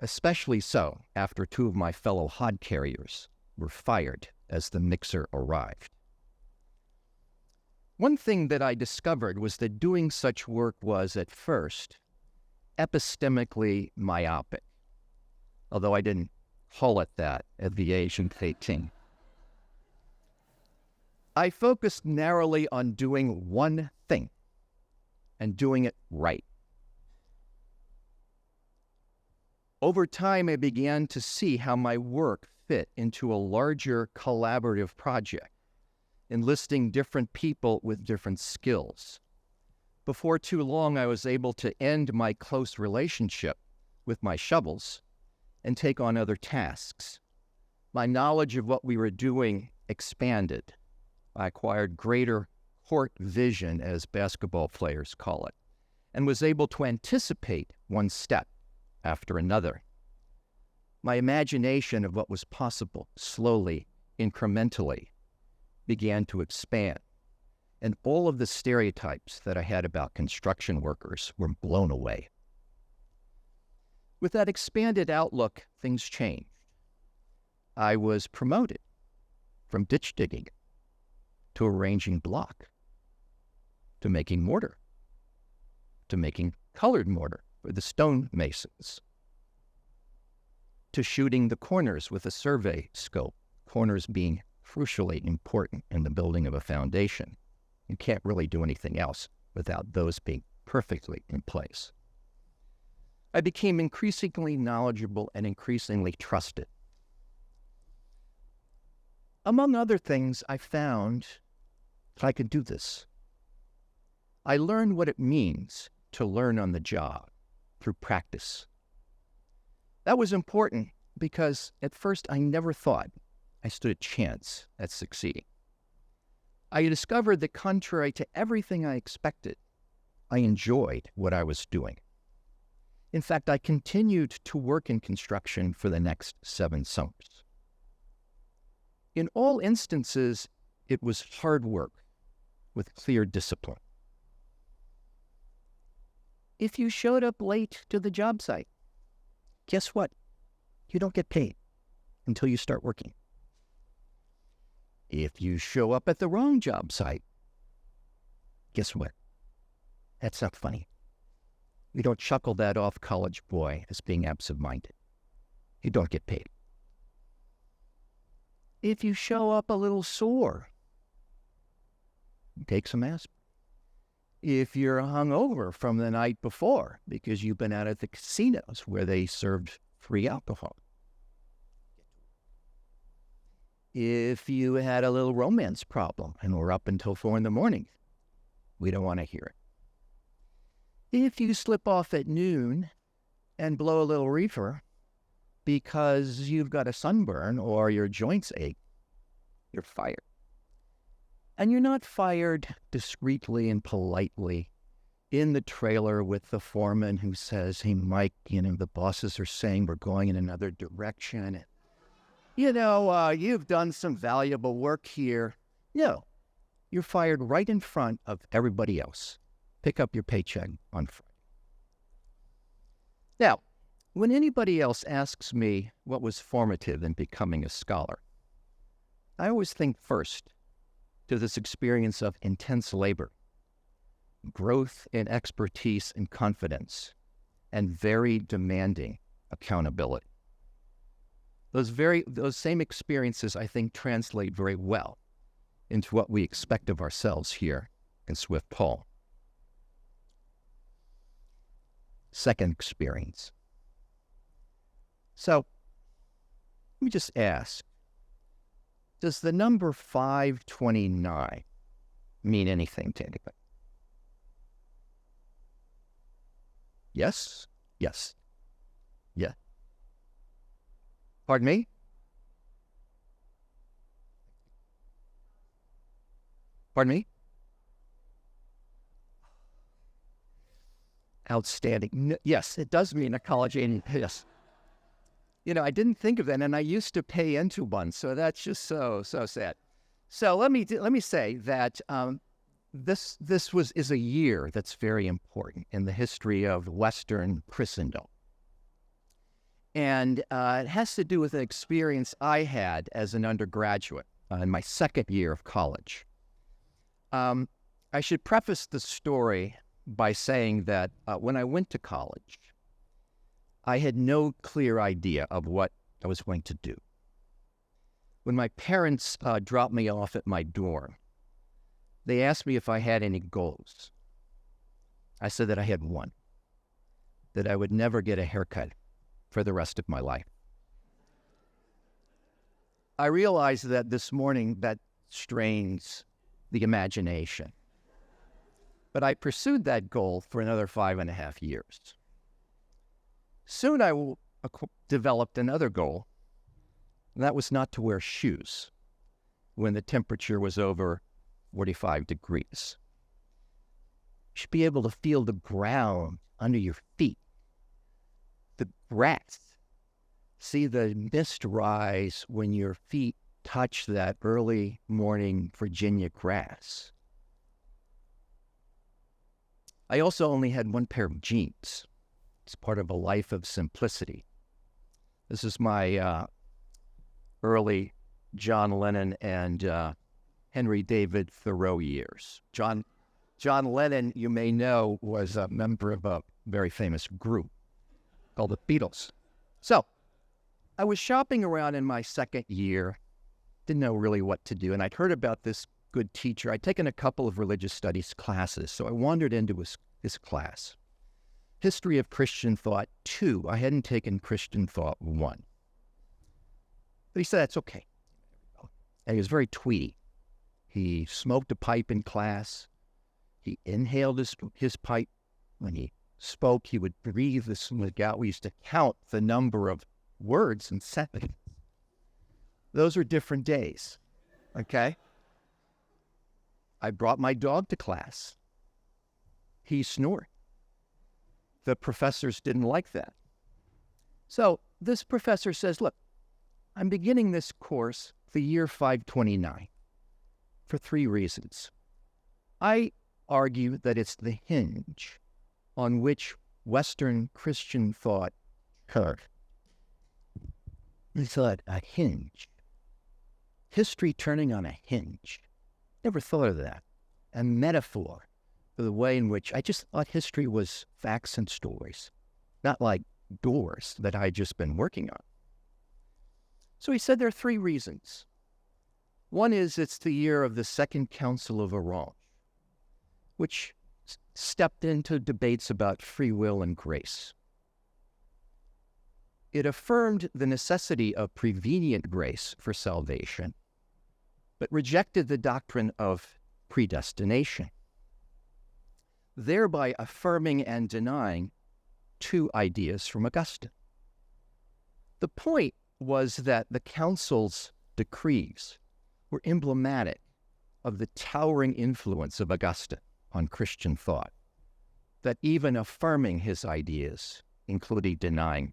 especially so after 2 of my fellow hod carriers were fired as the mixer arrived. One thing that I discovered was that doing such work was, at first, epistemically myopic, although I didn't call it that at the age of 18. I focused narrowly on doing one thing and doing it right. Over time, I began to see how my work fit into a larger collaborative project, enlisting different people with different skills. Before too long, I was able to end my close relationship with my shovels and take on other tasks. My knowledge of what we were doing expanded. I acquired greater court vision, as basketball players call it, and was able to anticipate one step after another. My imagination of what was possible slowly, incrementally, began to expand, and all of the stereotypes that I had about construction workers were blown away. With that expanded outlook, things changed. I was promoted from ditch digging to arranging block, to making mortar, to making colored mortar for the stonemasons, to shooting the corners with a survey scope, corners being crucially important in the building of a foundation. You can't really do anything else without those being perfectly in place. I became increasingly knowledgeable and increasingly trusted. Among other things, I found that I could do this. I learned what it means to learn on the job through practice. That was important because at first I never thought I stood a chance at succeeding. I discovered that contrary to everything I expected, I enjoyed what I was doing. In fact, I continued to work in construction for the next 7 summers. In all instances, it was hard work, with clear discipline. If you showed up late to the job site, guess what? You don't get paid until you start working. If you show up at the wrong job site, guess what? That's not funny. We don't chuckle that off college boy as being absent-minded. You don't get paid. If you show up a little sore, take some aspirin. If you're hungover from the night before because you've been out at the casinos where they served free alcohol. If you had a little romance problem and were up until 4 a.m, we don't want to hear it. If you slip off at noon and blow a little reefer because you've got a sunburn or your joints ache, you're fired. And you're not fired discreetly and politely in the trailer with the foreman who says, hey, Mike, the bosses are saying we're going in another direction. You've done some valuable work here. No, you're fired right in front of everybody else. Pick up your paycheck on Friday. Now, when anybody else asks me what was formative in becoming a scholar, I always think first to this experience of intense labor, growth in expertise and confidence, and very demanding accountability. Those same experiences, I think, translate very well into what we expect of ourselves here in Swift Hall. Second experience. So, let me just ask, does the number 529 mean anything to anybody? Yes? Yes. Yeah. Pardon me? Pardon me? Outstanding. Yes, it does mean a college age. Yes. I didn't think of that, and I used to pay into one, so that's just so sad. So let me say that this is a year that's very important in the history of Western Christendom, and it has to do with an experience I had as an undergraduate in my second year of college. I should preface the story by saying that when I went to college, I had no clear idea of what I was going to do. When my parents dropped me off at my dorm, they asked me if I had any goals. I said that I had one, that I would never get a haircut for the rest of my life. I realized that this morning that strains the imagination, but I pursued that goal for another 5.5 years. Soon I developed another goal, and that was not to wear shoes when the temperature was over 45 degrees. You should be able to feel the ground under your feet, the grass. See the mist rise when your feet touch that early morning Virginia grass. I also only had one pair of jeans. It's part of a life of simplicity. This is my early John Lennon and Henry David Thoreau years. John Lennon, you may know, was a member of a very famous group called the Beatles. So I was shopping around in my second year, didn't know really what to do, and I'd heard about this good teacher. I'd taken a couple of religious studies classes, so I wandered into his class. History of Christian Thought 2. I hadn't taken Christian Thought 1. But he said, that's okay. And he was very tweety. He smoked a pipe in class. He inhaled his pipe. When he spoke, he would breathe the smoke out. We used to count the number of words and sentences. Those were different days, okay? I brought my dog to class. He snored. The professors didn't like that. So this professor says, look, I'm beginning this course the year 529 for 3 reasons. I argue that it's the hinge on which Western Christian thought turned. It's a hinge. History turning on a hinge. Never thought of that. A metaphor for the way in which I just thought history was facts and stories, not like doors that I'd just been working on. So he said there are three reasons. One is it's the year of the Second Council of Orange, which stepped into debates about free will and grace. It affirmed the necessity of prevenient grace for salvation, but rejected the doctrine of predestination, thereby affirming and denying two ideas from Augustine. The point was that the council's decrees were emblematic of the towering influence of Augustine on Christian thought, that even affirming his ideas included denying.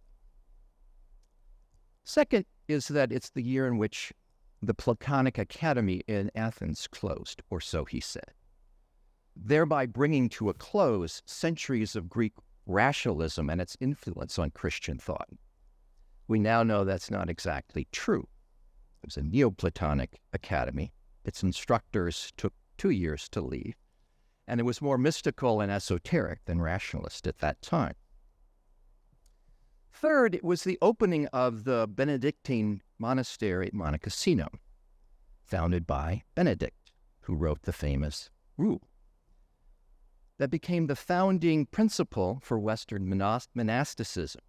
Second is that it's the year in which the Platonic Academy in Athens closed, or so he said, thereby bringing to a close centuries of Greek rationalism and its influence on Christian thought. We now know that's not exactly true. It was a Neoplatonic academy. Its instructors took 2 years to leave, and it was more mystical and esoteric than rationalist at that time. Third, it was the opening of the Benedictine monastery at Monte Cassino, founded by Benedict, who wrote the famous rule that became the founding principle for Western monasticism.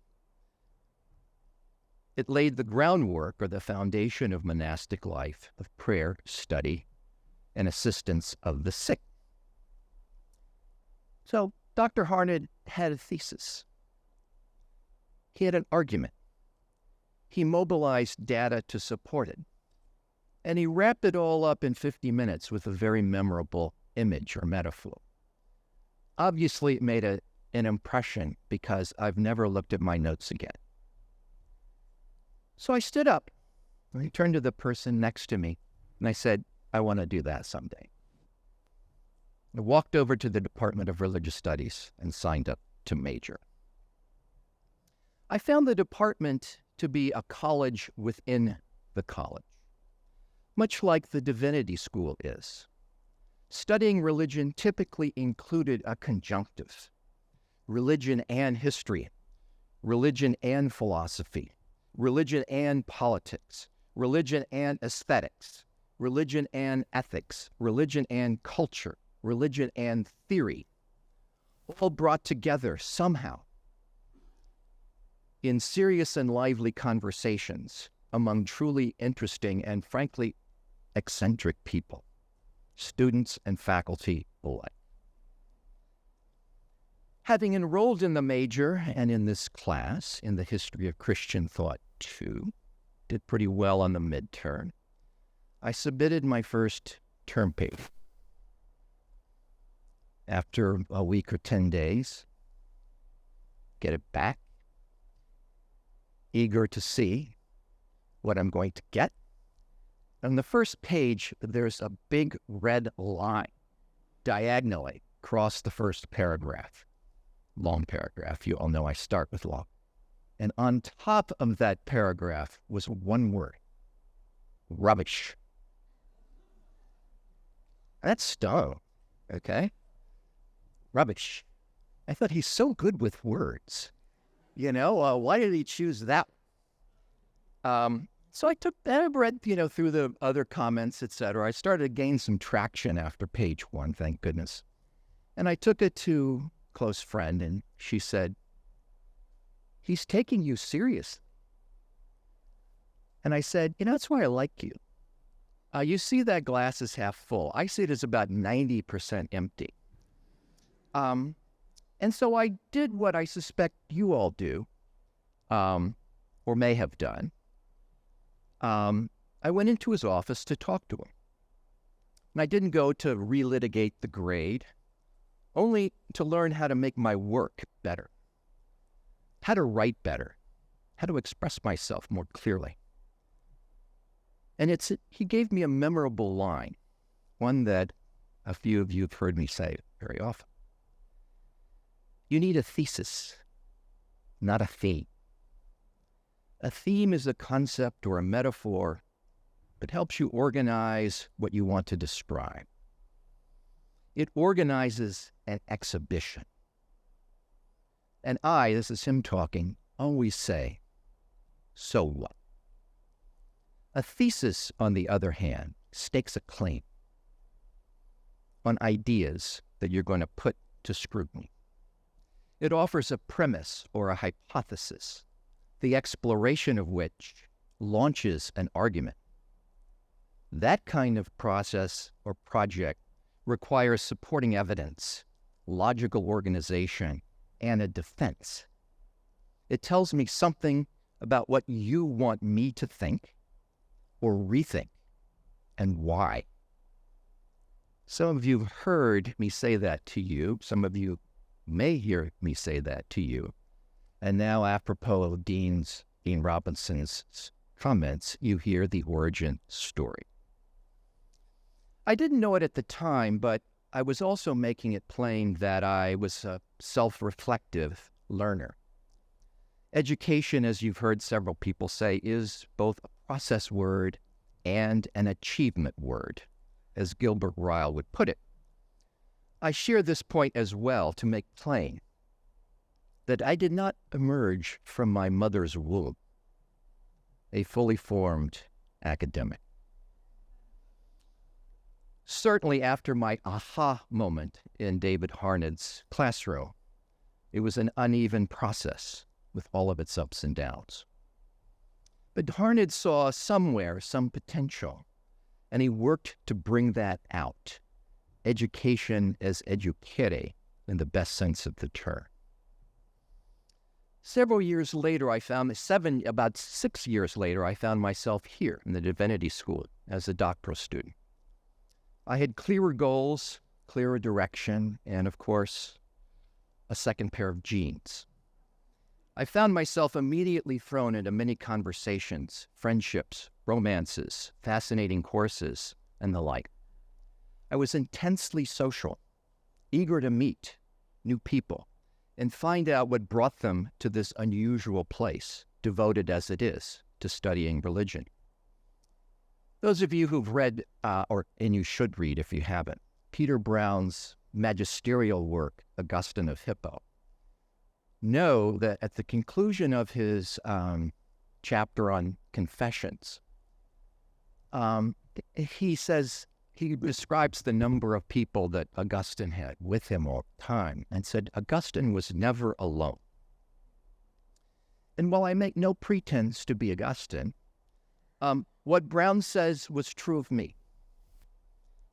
It laid the groundwork or the foundation of monastic life, of prayer, study, and assistance of the sick. So Dr. Harned had a thesis. He had an argument. He mobilized data to support it. And he wrapped it all up in 50 minutes with a very memorable image or metaphor. Obviously, it made an impression because I've never looked at my notes again. So I stood up and I turned to the person next to me and I said, I want to do that someday. I walked over to the Department of Religious Studies and signed up to major. I found the department to be a college within the college, much like the Divinity School is. Studying religion typically included a conjunctive, religion and history, religion and philosophy, religion and politics, religion and aesthetics, religion and ethics, religion and culture, religion and theory, all brought together somehow in serious and lively conversations among truly interesting and frankly eccentric people, students and faculty alike. Having enrolled in the major and in this class in the History of Christian Thought 2, did pretty well on the midterm, I submitted my first term paper. After a week or 10 days, get it back, eager to see what I'm going to get. On the first page, there's a big red line diagonally across the first paragraph. Long paragraph. You all know I start with long. And on top of that paragraph was one word: rubbish. That stung, okay? Rubbish. I thought he's so good with words. Why did he choose that? So I took that, I read, through the other comments, etc. I started to gain some traction after page 1, thank goodness. And I took it to a close friend, and she said, he's taking you seriously. And I said, that's why I like you. You see that glass is half full. I see it as about 90% empty. And so I did what I suspect you all do, or may have done. I went into his office to talk to him. And I didn't go to relitigate the grade, only to learn how to make my work better, how to write better, how to express myself more clearly. And he gave me a memorable line, one that a few of you have heard me say very often. You need a thesis, not a theme. A theme is a concept or a metaphor that helps you organize what you want to describe. It organizes an exhibition. And this is him talking, always say, so what? A thesis, on the other hand, stakes a claim on ideas that you're going to put to scrutiny. It offers a premise or a hypothesis, the exploration of which launches an argument. That kind of process or project requires supporting evidence, logical organization, and a defense. It tells me something about what you want me to think or rethink and why. Some of you have heard me say that to you. Some of you may hear me say that to you. And now, apropos of Dean Robinson's comments, you hear the origin story. I didn't know it at the time, but I was also making it plain that I was a self-reflective learner. Education, as you've heard several people say, is both a process word and an achievement word, as Gilbert Ryle would put it. I share this point as well to make plain that I did not emerge from my mother's womb a fully formed academic. Certainly after my aha moment in David Harned's classroom, it was an uneven process with all of its ups and downs. But Harned saw somewhere some potential, and he worked to bring that out. Education as educere, in the best sense of the term. Several years later, about 6 years later, I found myself here in the Divinity School as a doctoral student. I had clearer goals, clearer direction, and of course, a second pair of jeans. I found myself immediately thrown into many conversations, friendships, romances, fascinating courses, and the like. I was intensely social, eager to meet new people and find out what brought them to this unusual place, devoted as it is to studying religion. Those of you who've read, and you should read if you haven't, Peter Brown's magisterial work, Augustine of Hippo, know that at the conclusion of his chapter on confessions, he describes the number of people that Augustine had with him all the time and said Augustine was never alone. And while I make no pretense to be Augustine, what Brown says was true of me.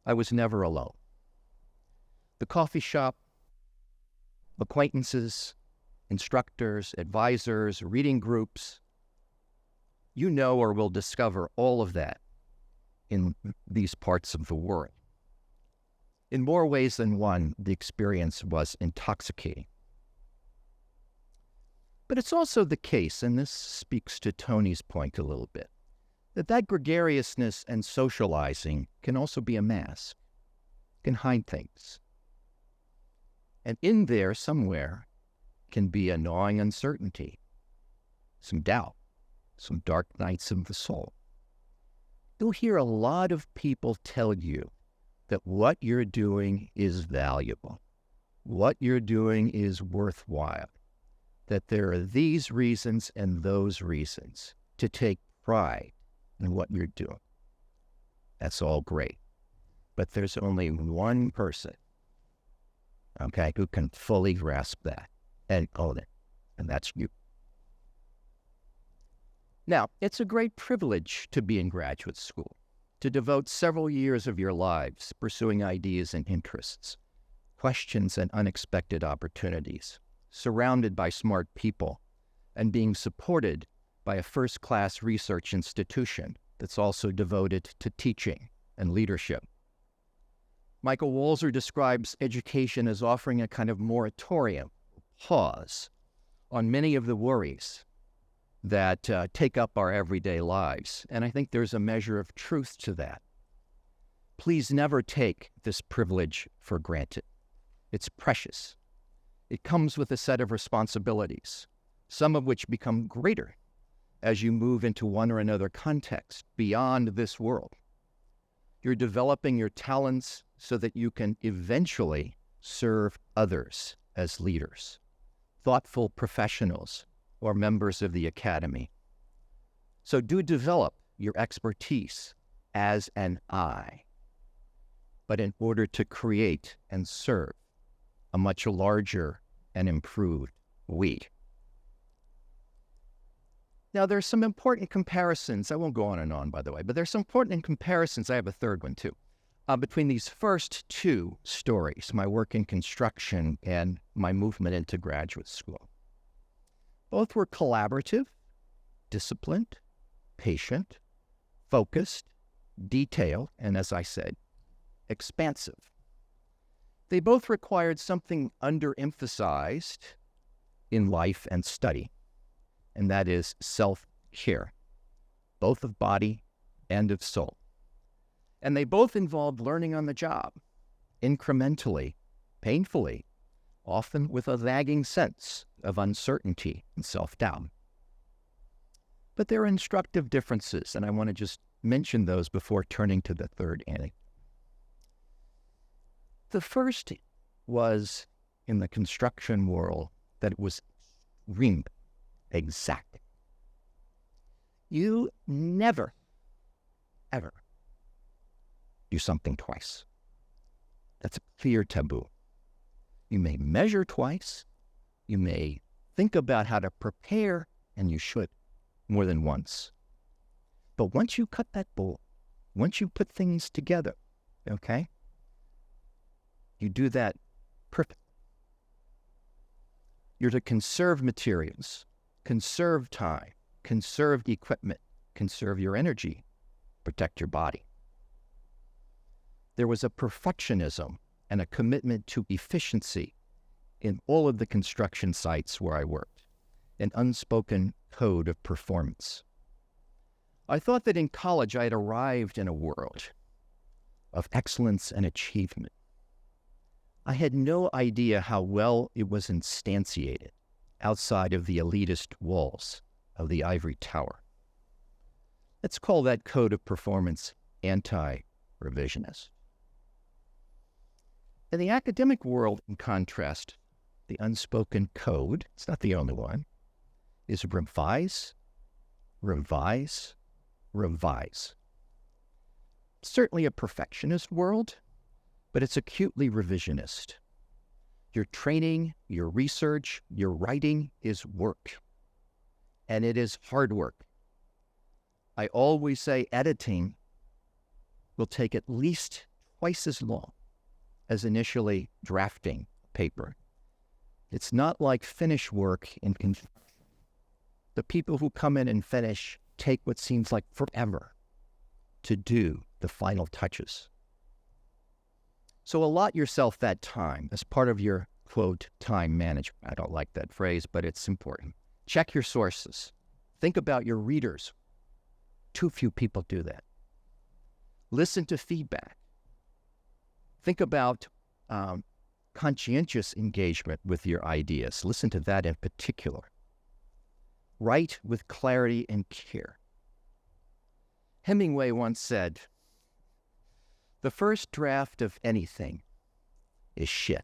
I was never alone. The coffee shop, acquaintances, instructors, advisors, reading groups, you know or will discover all of that in these parts of the world. In more ways than one, the experience was intoxicating. But it's also the case, and this speaks to Tony's point a little bit, that gregariousness and socializing can also be a mask, can hide things. And in there somewhere can be a gnawing uncertainty, some doubt, some dark nights of the soul. You'll hear a lot of people tell you that what you're doing is valuable, what you're doing is worthwhile, that there are these reasons and those reasons to take pride in what you're doing. That's all great. But there's only one person, who can fully grasp that and own it, and that's you. Now, it's a great privilege to be in graduate school, to devote several years of your lives pursuing ideas and interests, questions and unexpected opportunities, surrounded by smart people, and being supported by a first-class research institution that's also devoted to teaching and leadership. Michael Walzer describes education as offering a kind of moratorium, pause, on many of the worries that take up our everyday lives. And I think there's a measure of truth to that. Please never take this privilege for granted. It's precious. It comes with a set of responsibilities, some of which become greater as you move into one or another context beyond this world. You're developing your talents so that you can eventually serve others as leaders, thoughtful professionals, or members of the academy. So do develop your expertise as an I, but in order to create and serve a much larger and improved we. Now, there's some important comparisons. I won't go on and on, by the way, but there's some important comparisons. I have a third one, too, between these first two stories, my work in construction and my movement into graduate school. Both were collaborative, disciplined, patient, focused, detailed, and as I said, expansive. They both required something underemphasized in life and study, and that is self-care, both of body and of soul. And they both involved learning on the job, incrementally, painfully, often with a nagging sense of uncertainty and self-doubt. But there are instructive differences, and I want to just mention those before turning to the third anecdote. The first was in the construction world that it was extreme. Exactly. You never, ever do something twice. That's a clear taboo. You may measure twice. You may think about how to prepare, and you should, more than once. But once you cut that bowl, once you put things together, okay, you do that perfectly. You're to conserve materials, conserve time, conserve equipment, conserve your energy, protect your body. There was a perfectionism and a commitment to efficiency in all of the construction sites where I worked, an unspoken code of performance. I thought that in college I had arrived in a world of excellence and achievement. I had no idea how well it was instantiated outside of the elitist walls of the ivory tower. Let's call that code of performance anti-revisionist. In the academic world, in contrast, the unspoken code, it's not the only one, is revise, revise, revise. Certainly a perfectionist world, but it's acutely revisionist. Your training, your research, your writing is work, and it is hard work. I always say editing will take at least twice as long as initially drafting paper. It's not like finish work in construction. The people who come in and finish take what seems like forever to do the final touches. So allot yourself that time as part of your, quote, time management. I don't like that phrase, but it's important. Check your sources. Think about your readers. Too few people do that. Listen to feedback. Think about conscientious engagement with your ideas. Listen to that in particular. Write with clarity and care. Hemingway once said, "The first draft of anything is shit."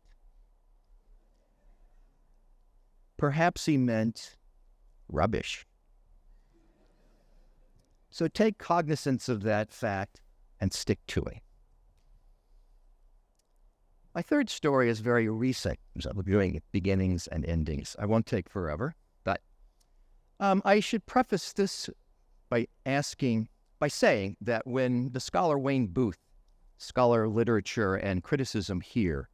Perhaps he meant rubbish. So take cognizance of that fact and stick to it. My third story is very recent. I'm doing beginnings and endings. I won't take forever, but I should preface this by saying that when the scholar Wayne Booth, scholar of literature and criticism here,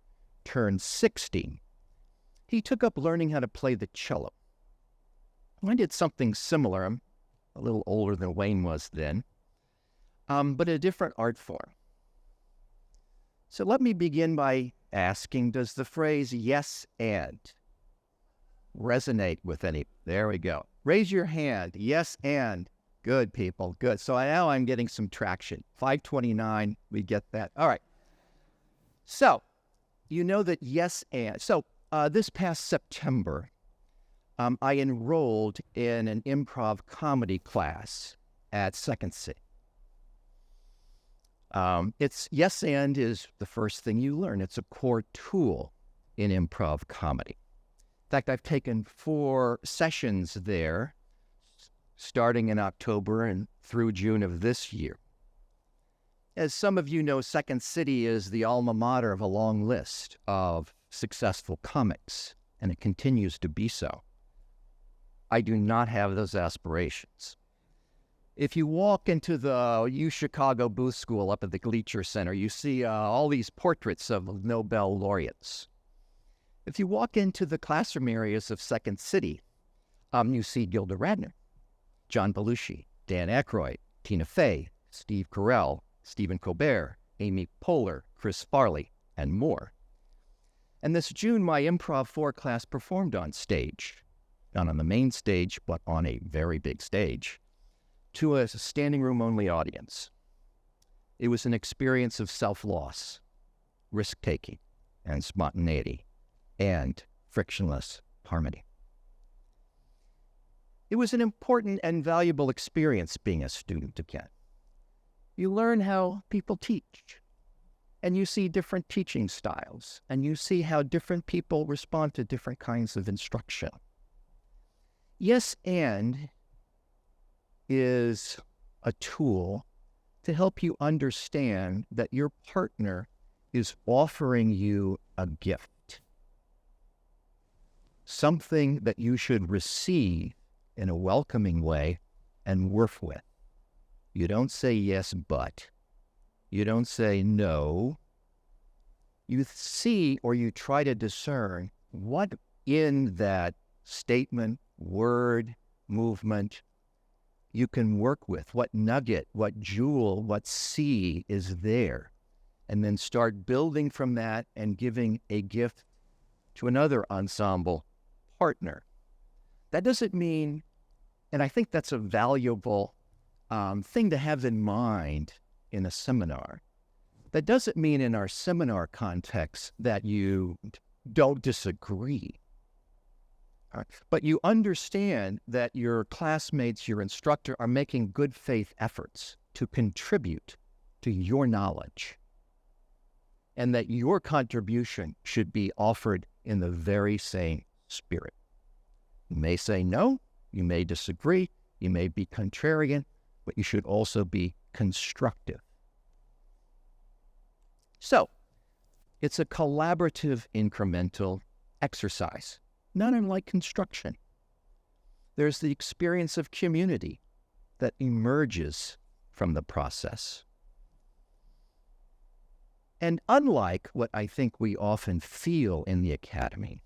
turned 60, he took up learning how to play the cello. I did something similar. I'm a little older than Wayne was then, but a different art form. So let me begin by asking, does the phrase yes and resonate with any? There we go. Raise your hand. Yes and Good, people. Good. So now I'm getting some traction. 529, we get that. All right. So, you know that yes and. So, this past September, I enrolled in an improv comedy class at Second City. It's yes and is the first thing you learn. It's a core tool in improv comedy. In fact, I've taken 4 sessions there, starting in October and through June of this year. As some of you know, Second City is the alma mater of a long list of successful comics, and it continues to be so. I do not have those aspirations. If you walk into the U Chicago Booth School up at the Gleacher Center, you see all these portraits of Nobel laureates. If you walk into the classroom areas of Second City, you see Gilda Radner, John Belushi, Dan Aykroyd, Tina Fey, Steve Carell, Stephen Colbert, Amy Poehler, Chris Farley, and more. And this June, my Improv 4 class performed on stage, not on the main stage, but on a very big stage, to a standing room only audience. It was an experience of self-loss, risk-taking, and spontaneity, and frictionless harmony. It was an important and valuable experience being a student again. You learn how people teach, and you see different teaching styles, and you see how different people respond to different kinds of instruction. Yes, and is a tool to help you understand that your partner is offering you a gift, something that you should receive in a welcoming way and work with. You don't say yes, but. You don't say no. You see or you try to discern what in that statement, word, movement you can work with, what nugget, what jewel, what seed is there, and then start building from that and giving a gift to another ensemble partner. That doesn't mean, and I think that's a valuable thing to have in mind in a seminar. That doesn't mean in our seminar context that you don't disagree. But you understand that your classmates, your instructor, are making good faith efforts to contribute to your knowledge, and that your contribution should be offered in the very same spirit. You may say no, you may disagree, you may be contrarian, but you should also be constructive. So, it's a collaborative, incremental exercise, not unlike construction. There's the experience of community that emerges from the process. And unlike what I think we often feel in the academy,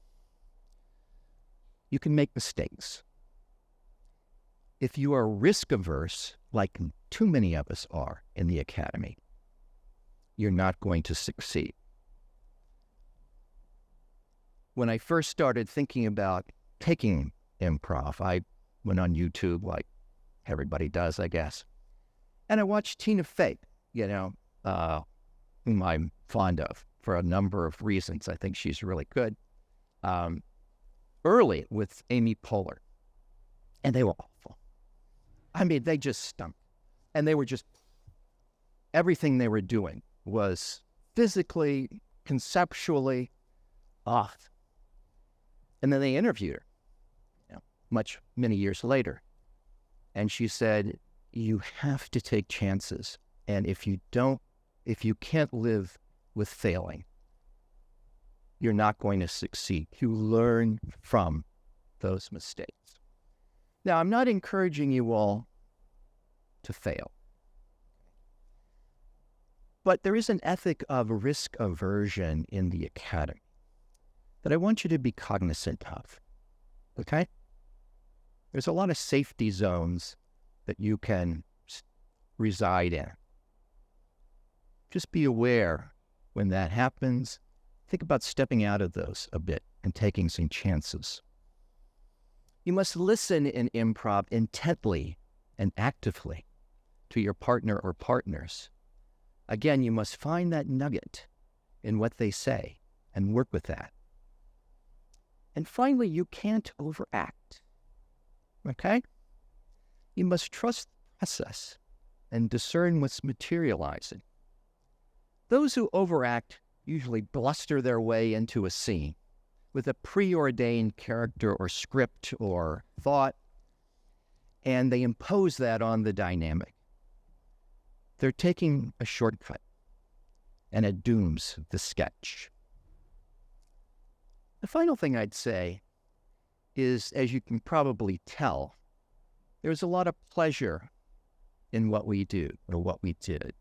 you can make mistakes. If you are risk-averse, like too many of us are in the academy, you're not going to succeed. When I first started thinking about taking improv, I went on YouTube like everybody does, I guess. And I watched Tina Fey, whom I'm fond of for a number of reasons. I think she's really good. Early with Amy Poehler. And they were awful. I mean, they just stunk. And they were just, everything they were doing was physically, conceptually off. And then they interviewed her, many years later. And she said, you have to take chances. And if you can't live with failing, you're not going to succeed. You learn from those mistakes. Now, I'm not encouraging you all to fail. But there is an ethic of risk aversion in the academy that I want you to be cognizant of, okay? There's a lot of safety zones that you can reside in. Just be aware when that happens. Think about stepping out of those a bit and taking some chances. You must listen in improv intently and actively to your partner or partners. Again, you must find that nugget in what they say and work with that. And finally, you can't overact. Okay? You must trust the process and discern what's materializing. Those who overact usually bluster their way into a scene with a preordained character or script or thought, and they impose that on the dynamic. They're taking a shortcut, and it dooms the sketch. The final thing I'd say is, as you can probably tell, there's a lot of pleasure in what we do or what we did.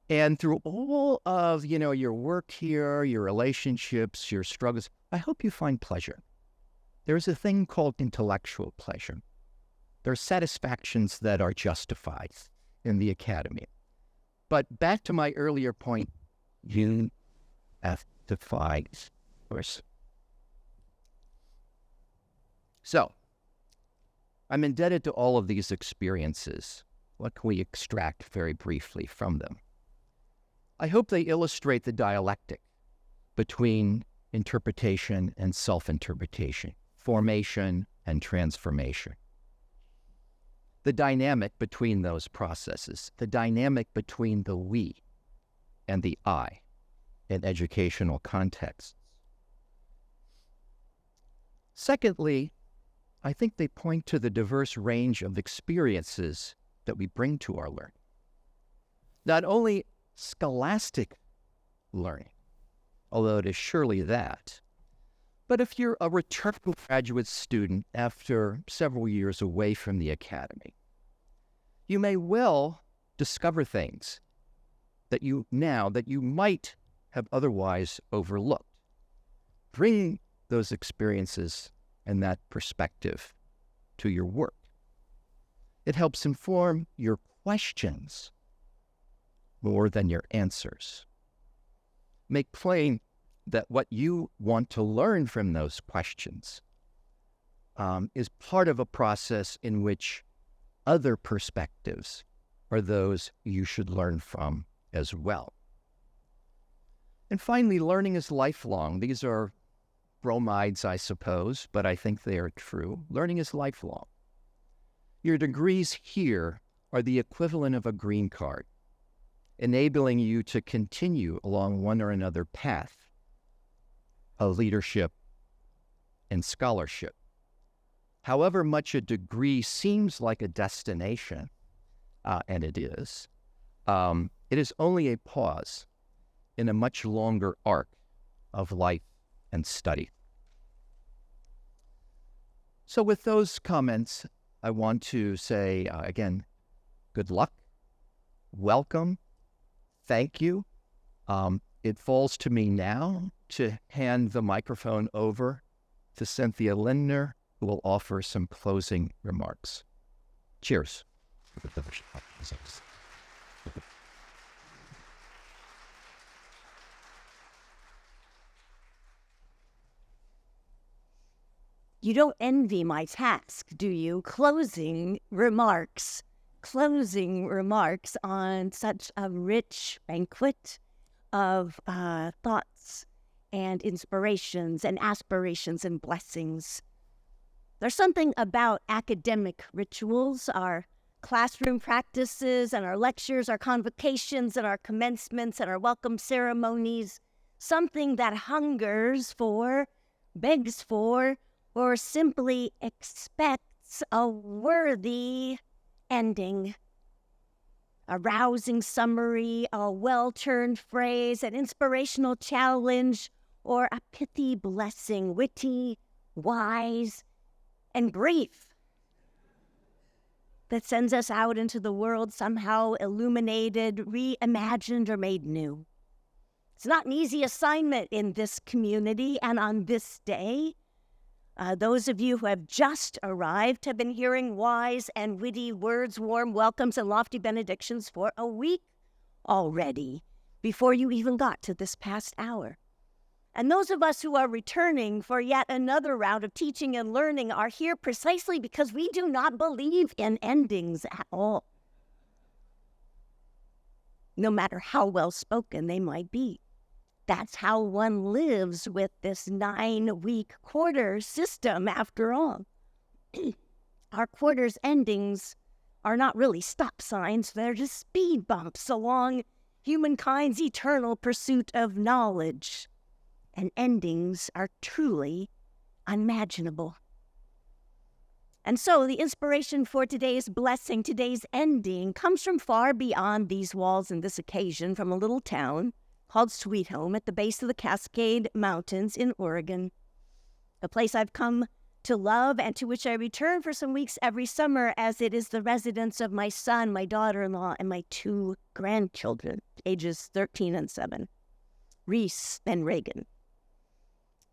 And through all of, your work here, your relationships, your struggles, I hope you find pleasure. There's a thing called intellectual pleasure. There are satisfactions that are justified in the academy. But back to my earlier point, you have to find yours. So, I'm indebted to all of these experiences. What can we extract very briefly from them? I hope they illustrate the dialectic between interpretation and self-interpretation, formation and transformation. The dynamic between those processes, the dynamic between the we and the I in educational contexts. Secondly, I think they point to the diverse range of experiences that we bring to our learning. Not only scholastic learning, although it is surely that, but if you're a returning graduate student after several years away from the academy, you may well discover things that you might have otherwise overlooked. Bring those experiences and that perspective to your work. It helps inform your questions more than your answers. Make plain that what you want to learn from those questions is part of a process in which other perspectives are those you should learn from as well. And finally, learning is lifelong. These are bromides, I suppose, but I think they are true. Learning is lifelong. Your degrees here are the equivalent of a green card, enabling you to continue along one or another path of leadership and scholarship. However much a degree seems like a destination, and it is only a pause in a much longer arc of life and study. So with those comments, I want to say, again, good luck, welcome, thank you. It falls to me now to hand the microphone over to Cynthia Lindner, who will offer some closing remarks. Cheers. You don't envy my task, do you? Closing remarks on such a rich banquet of thoughts and inspirations and aspirations and blessings. There's something about academic rituals, our classroom practices and our lectures, our convocations and our commencements and our welcome ceremonies, something that hungers for, begs for, or simply expects a worthy ending. A rousing summary, a well-turned phrase, an inspirational challenge, or a pithy blessing, witty, wise, and brief, that sends us out into the world somehow illuminated, reimagined, or made new. It's not an easy assignment in this community and on this day. Those of you who have just arrived have been hearing wise and witty words, warm welcomes, and lofty benedictions for a week already, before you even got to this past hour. And those of us who are returning for yet another round of teaching and learning are here precisely because we do not believe in endings at all, no matter how well spoken they might be. That's how one lives with this 9-week quarter system, after all. Our quarters endings are not really stop signs, they're just speed bumps along humankind's eternal pursuit of knowledge. And endings are truly unimaginable. And so the inspiration for today's blessing, today's ending, comes from far beyond these walls and this occasion, from a little town called Sweet Home at the base of the Cascade Mountains in Oregon, a place I've come to love and to which I return for some weeks every summer, as it is the residence of my son, my daughter-in-law, and my 2 grandchildren, ages 13 and 7, Reese and Reagan.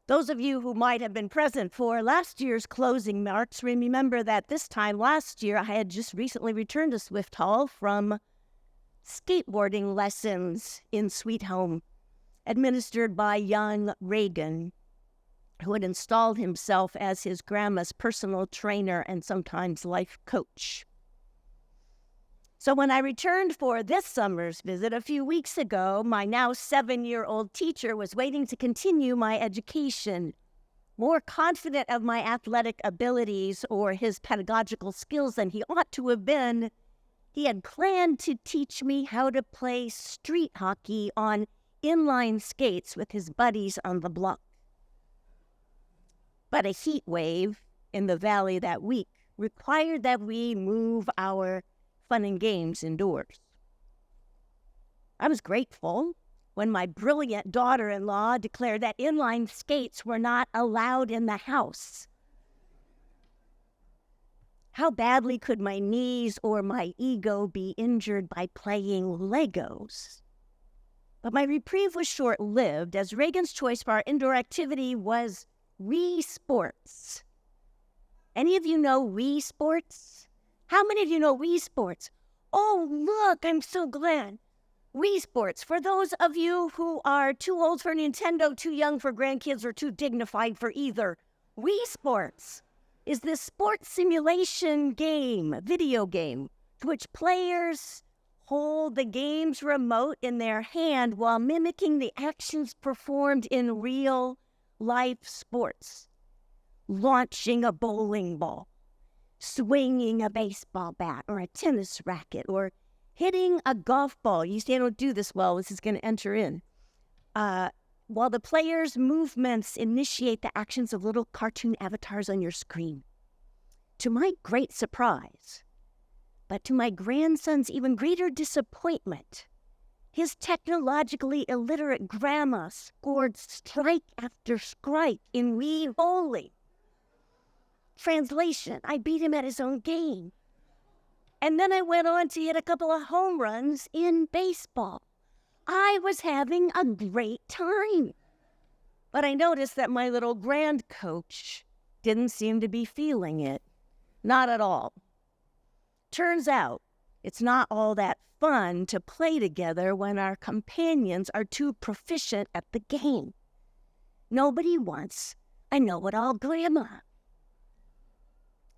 Those of you who might have been present for last year's closing marks remember that this time last year I had just recently returned to Swift Hall from skateboarding lessons in Sweet Home, administered by young Reagan, who had installed himself as his grandma's personal trainer and sometimes life coach. So when I returned for this summer's visit a few weeks ago, my now 7-year-old teacher was waiting to continue my education. More confident of my athletic abilities or his pedagogical skills than he ought to have been, he had planned to teach me how to play street hockey on inline skates with his buddies on the block. But a heat wave in the valley that week required that we move our fun and games indoors. I was grateful when my brilliant daughter-in-law declared that inline skates were not allowed in the house. How badly could my knees or my ego be injured by playing Legos? But my reprieve was short-lived, as Reagan's choice for our indoor activity was Wii Sports. Any of you know Wii Sports? How many of you know Wii Sports? Oh, look, I'm so glad. Wii Sports, for those of you who are too old for Nintendo, too young for grandkids, or too dignified for either, Wii Sports is this sports simulation game, video game, to which players hold the game's remote in their hand while mimicking the actions performed in real-life sports. Launching a bowling ball, swinging a baseball bat or a tennis racket, or hitting a golf ball. You see, I don't do this well. This is going to enter in. While the player's movements initiate the actions of little cartoon avatars on your screen. To my great surprise, but to my grandson's even greater disappointment, his technologically illiterate grandma scored strike after strike in Wii bowling. Translation, I beat him at his own game. And then I went on to hit a couple of home runs in baseball. I was having a great time. But I noticed that my little grand coach didn't seem to be feeling it. Not at all. Turns out, it's not all that fun to play together when our companions are too proficient at the game. Nobody wants a know-it-all grandma.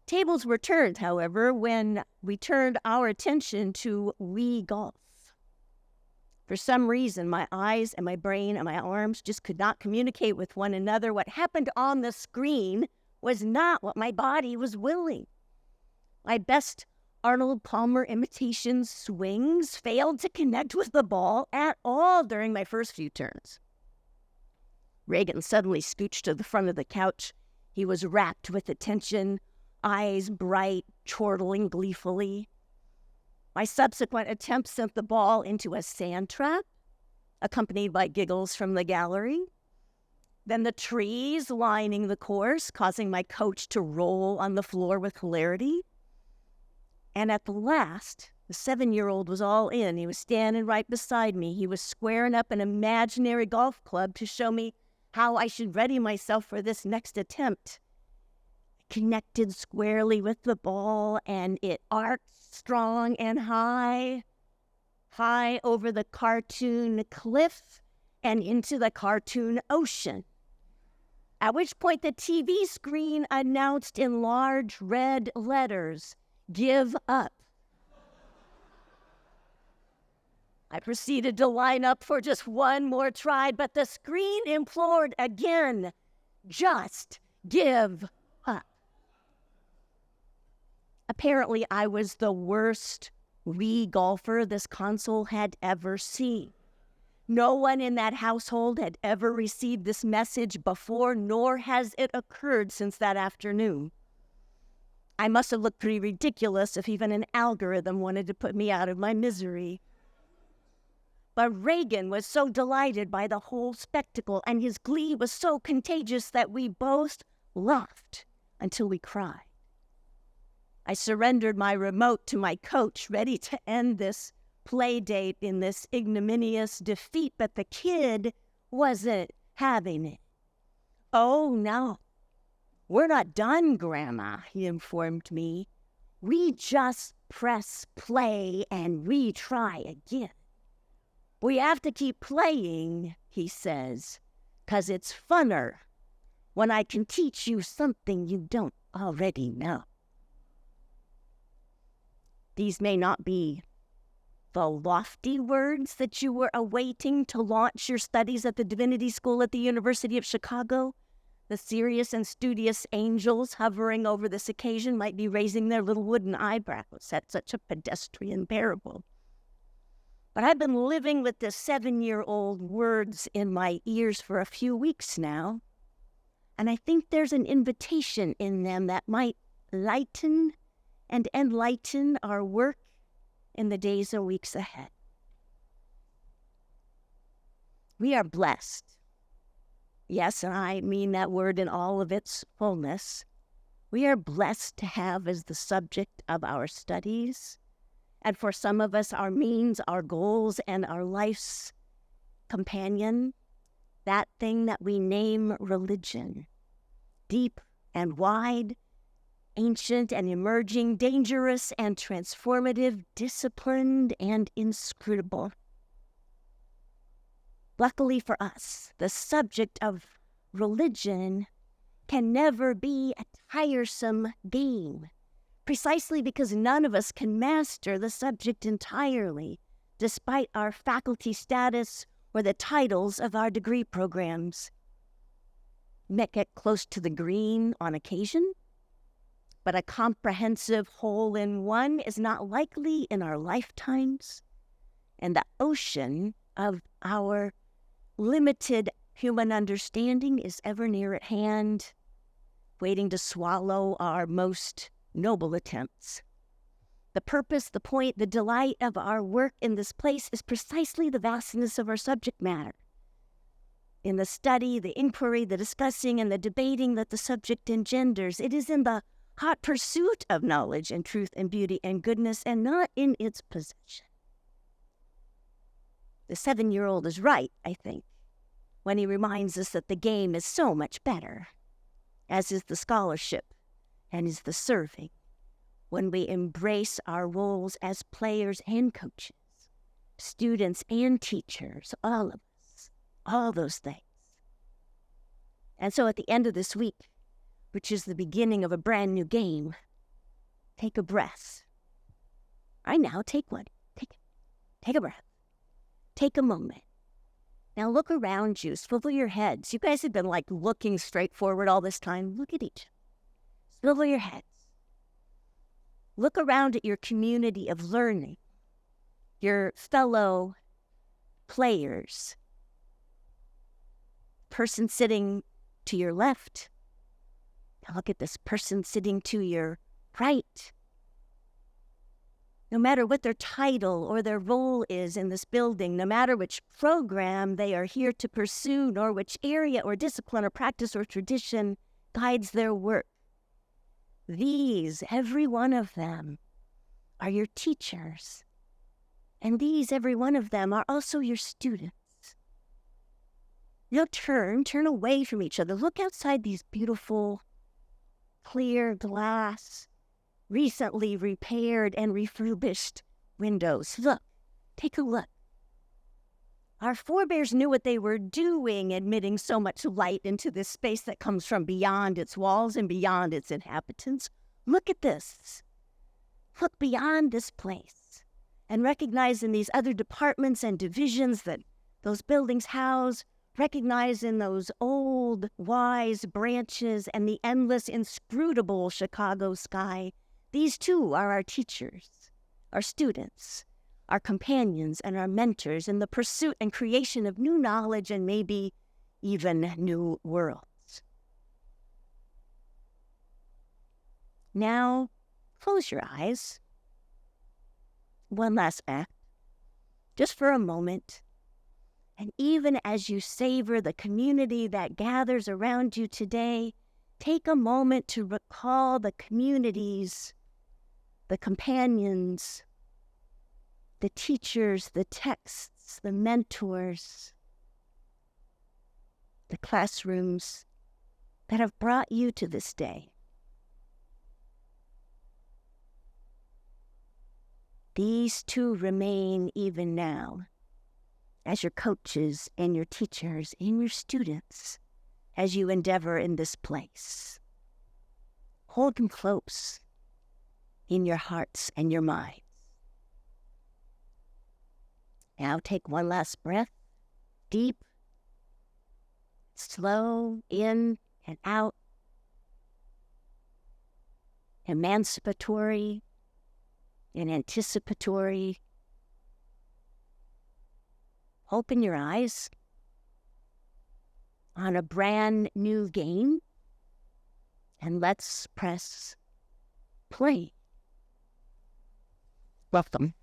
Tables were turned, however, when we turned our attention to Wii golf. For some reason, my eyes and my brain and my arms just could not communicate with one another. What happened on the screen was not what my body was willing. My best Arnold Palmer imitation swings failed to connect with the ball at all during my first few turns. Reagan suddenly scooched to the front of the couch. He was rapt with attention, eyes bright, chortling gleefully. My subsequent attempt sent the ball into a sand trap, accompanied by giggles from the gallery. Then the trees lining the course, causing my coach to roll on the floor with hilarity. And at the last, the 7-year-old was all in. He was standing right beside me. He was squaring up an imaginary golf club to show me how I should ready myself for this next attempt. Connected squarely with the ball, and it arced strong and high over the cartoon cliff, and into the cartoon ocean. At which point the TV screen announced in large red letters, "Give up." I proceeded to line up for just one more try, but the screen implored again, "Just give up." Apparently, I was the worst Wii golfer this console had ever seen. No one in that household had ever received this message before, nor has it occurred since that afternoon. I must have looked pretty ridiculous if even an algorithm wanted to put me out of my misery. But Reagan was so delighted by the whole spectacle, and his glee was so contagious that we both laughed until we cried. I surrendered my remote to my coach, ready to end this play date in this ignominious defeat, but the kid wasn't having it. "Oh, no, we're not done, Grandma," he informed me. "We just press play and retry again. We have to keep playing," he says, "'cause it's funner when I can teach you something you don't already know." These may not be the lofty words that you were awaiting to launch your studies at the Divinity School at the University of Chicago. The serious and studious angels hovering over this occasion might be raising their little wooden eyebrows at such a pedestrian parable. But I've been living with the 7-year-old words in my ears for a few weeks now, and I think there's an invitation in them that might lighten and enlighten our work in the days and weeks ahead. We are blessed. Yes, and I mean that word in all of its fullness. We are blessed to have as the subject of our studies, and for some of us, our means, our goals, and our life's companion, that thing that we name religion. Deep and wide, ancient and emerging, dangerous and transformative, disciplined and inscrutable. Luckily for us, the subject of religion can never be a tiresome game, precisely because none of us can master the subject entirely, despite our faculty status or the titles of our degree programs. We might get close to the green on occasion, but a comprehensive hole-in-one is not likely in our lifetimes, and the ocean of our limited human understanding is ever near at hand, waiting to swallow our most noble attempts. The purpose, the point, the delight of our work in this place is precisely the vastness of our subject matter. In the study, the inquiry, the discussing, and the debating that the subject engenders, it is in the hot pursuit of knowledge and truth and beauty and goodness, and not in its possession. The 7-year-old is right, I think, when he reminds us that the game is so much better, as is the scholarship and is the serving, when we embrace our roles as players and coaches, students and teachers, all of us, all those things. And so at the end of this week, which is the beginning of a brand new game, take a breath. Right now, take one. Take a breath. Take a moment. Now look around you. Swivel your heads. You guys have been looking straight forward all this time. Look at each. Swivel your heads. Look around at your community of learning, your fellow players. Person sitting to your left. Now look at this person sitting to your right. No matter what their title or their role is in this building, no matter which program they are here to pursue, nor which area or discipline or practice or tradition guides their work, these, every one of them, are your teachers. And these, every one of them, are also your students. Now turn away from each other. Look outside these beautiful, clear glass, recently repaired and refurbished windows. Look, take a look. Our forebears knew what they were doing, admitting so much light into this space that comes from beyond its walls and beyond its inhabitants. Look at this. Look beyond this place and recognize in these other departments and divisions that those buildings house, recognize in those old, wise branches and the endless, inscrutable Chicago sky. These too are our teachers, our students, our companions and our mentors in the pursuit and creation of new knowledge and maybe even new worlds. Now, close your eyes. One last act, just for a moment. And even as you savor the community that gathers around you today, take a moment to recall the communities, the companions, the teachers, the texts, the mentors, the classrooms that have brought you to this day. These too remain even now as your coaches and your teachers and your students as you endeavor in this place. Hold them close in your hearts and your minds. Now take one last breath, deep, slow, in and out, emancipatory and anticipatory. Open your eyes on a brand new game, and let's press play. Welcome.